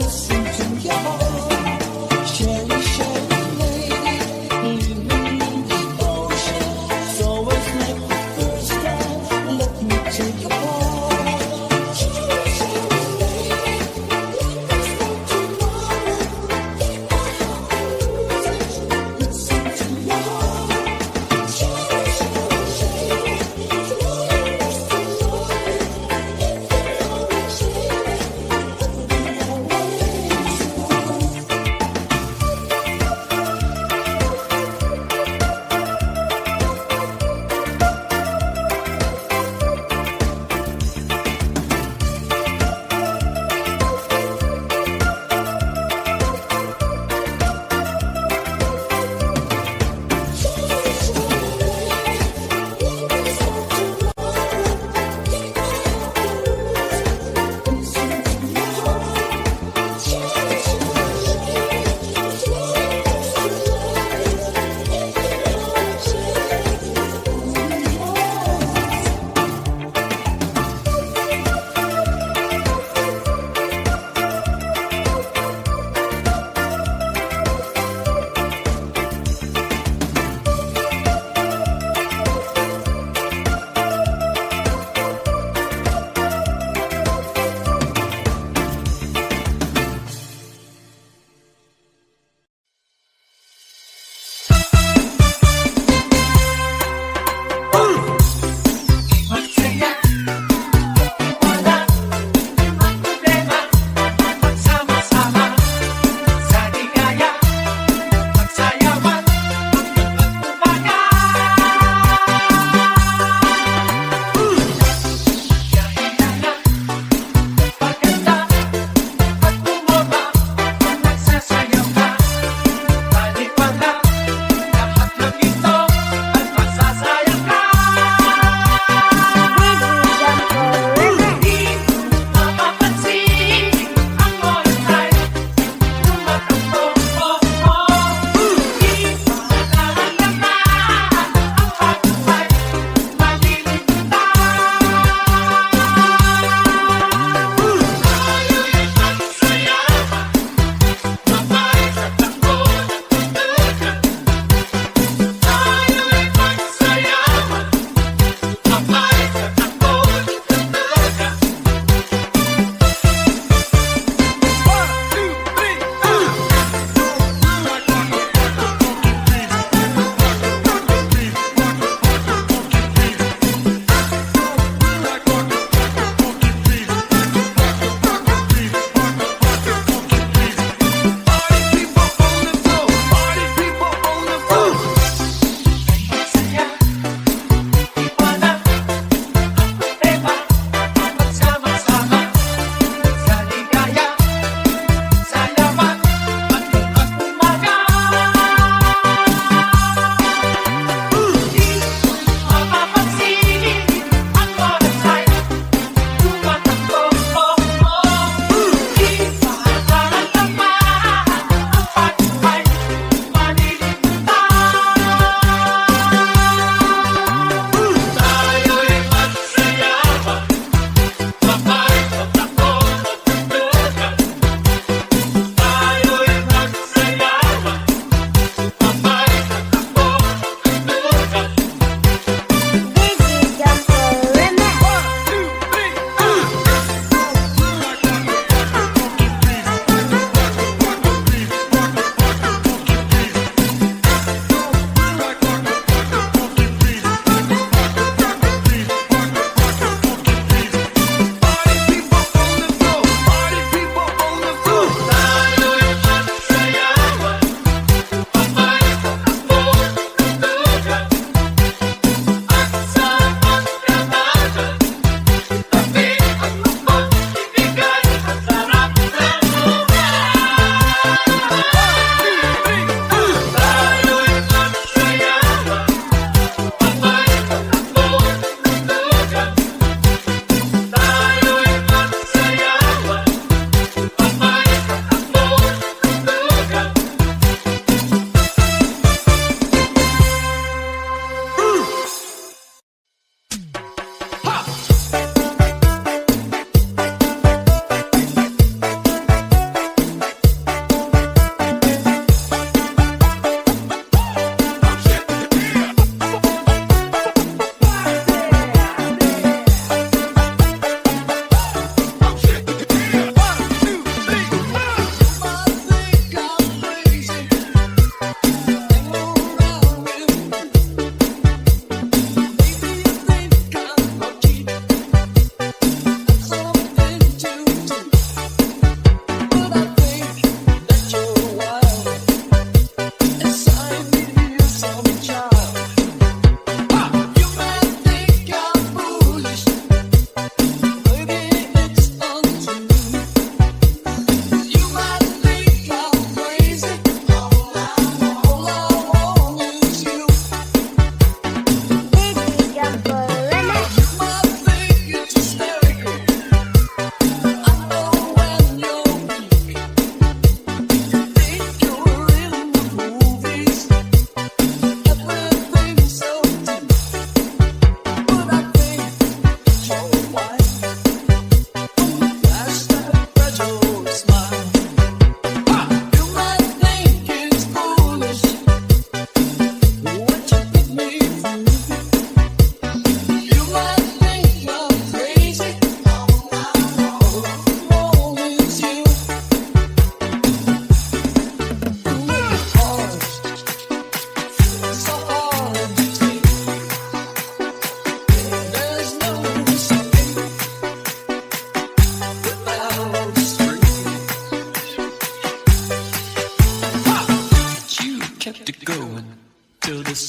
Listen to your heart. Sherry, Sherry lady, living in devotion. So it's like the first time. Let me take your part. Sherry, Sherry lady, let me start tomorrow. Keep my heart losing. Listen to your heart. Sherry, Sherry lady, slowly rest alone. If you always say that,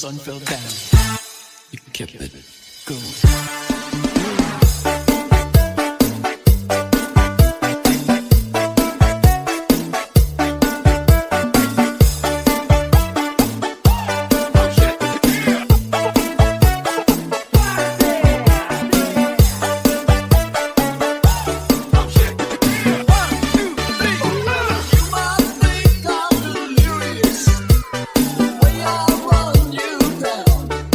sun fell down, you kept it going. Way I run you down.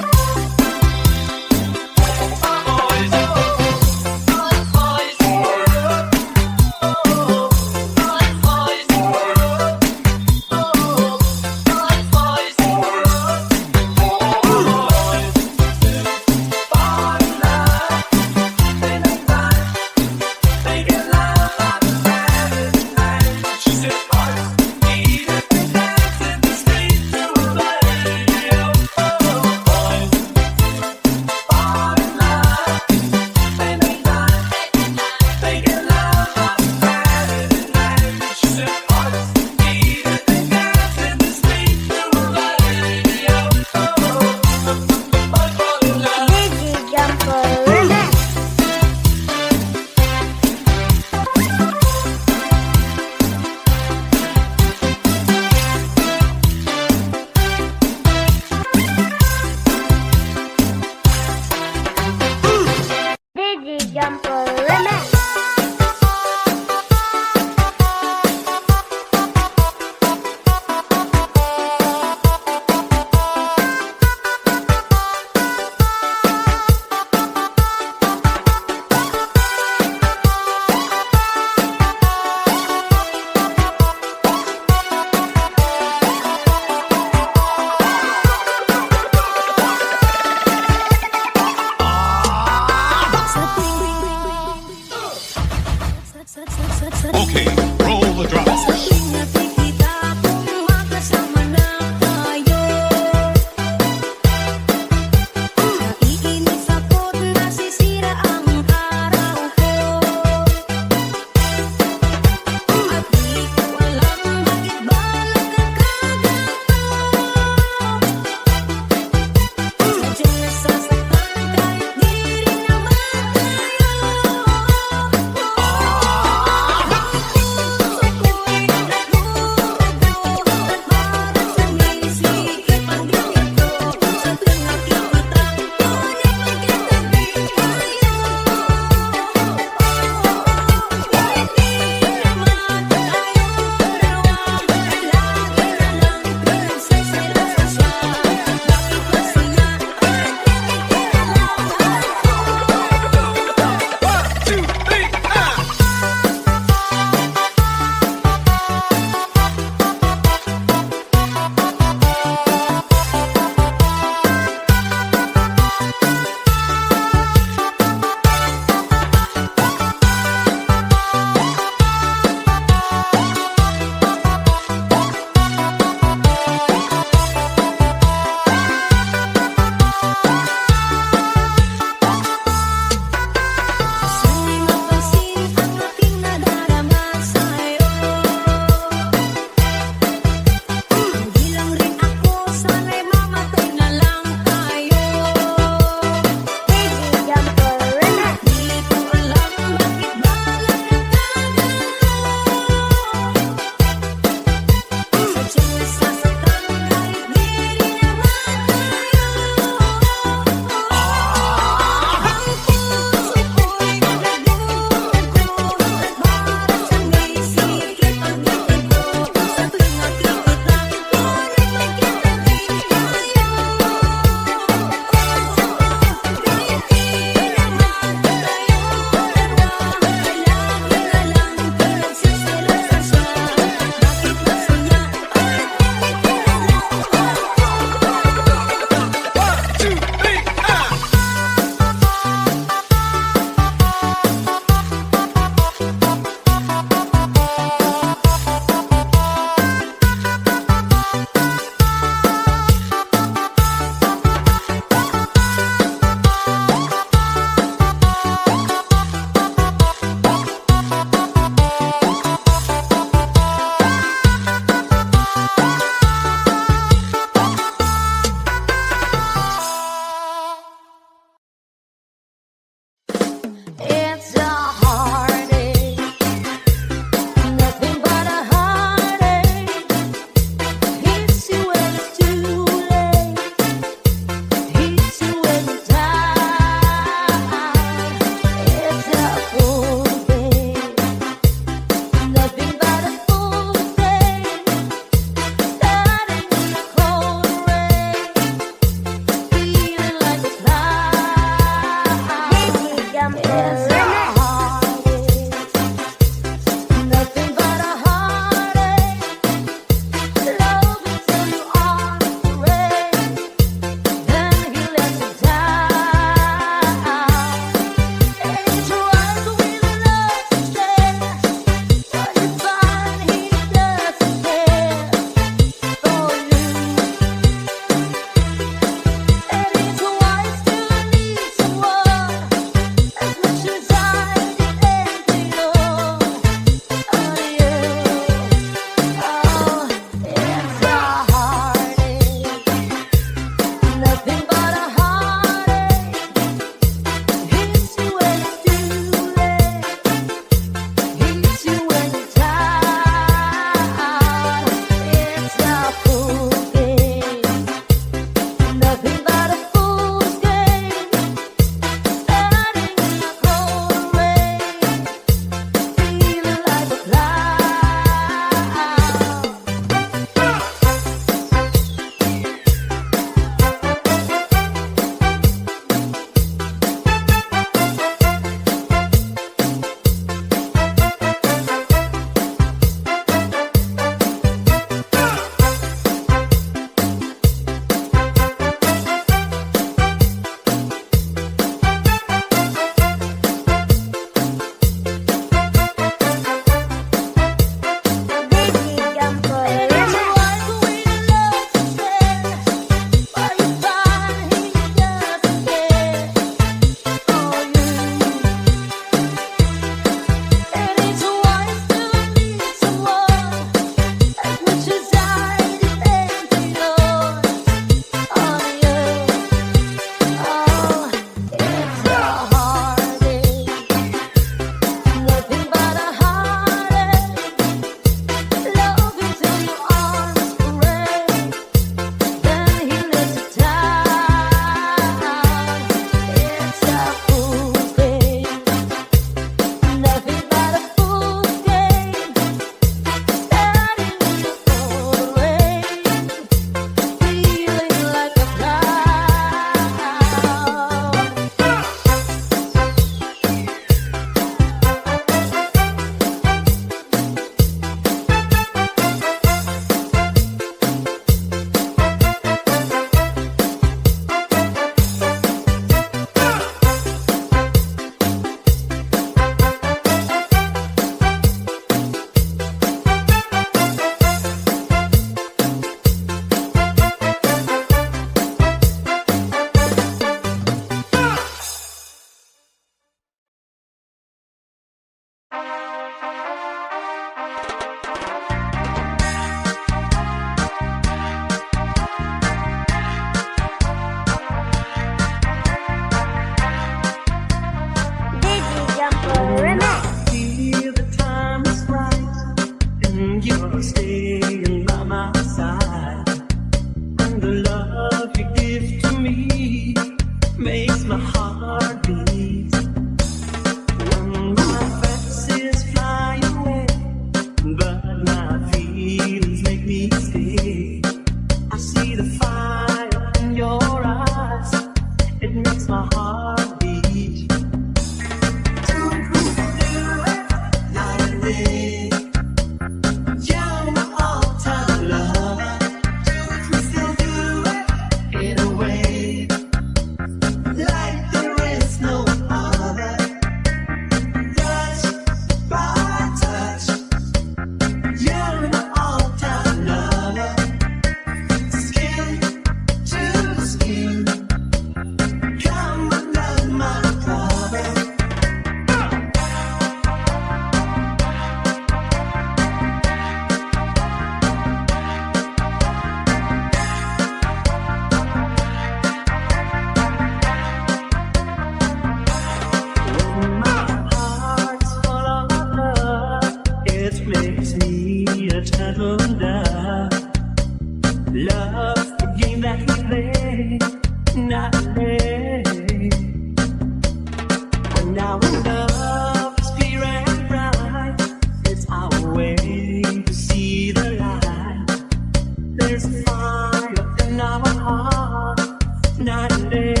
night and day.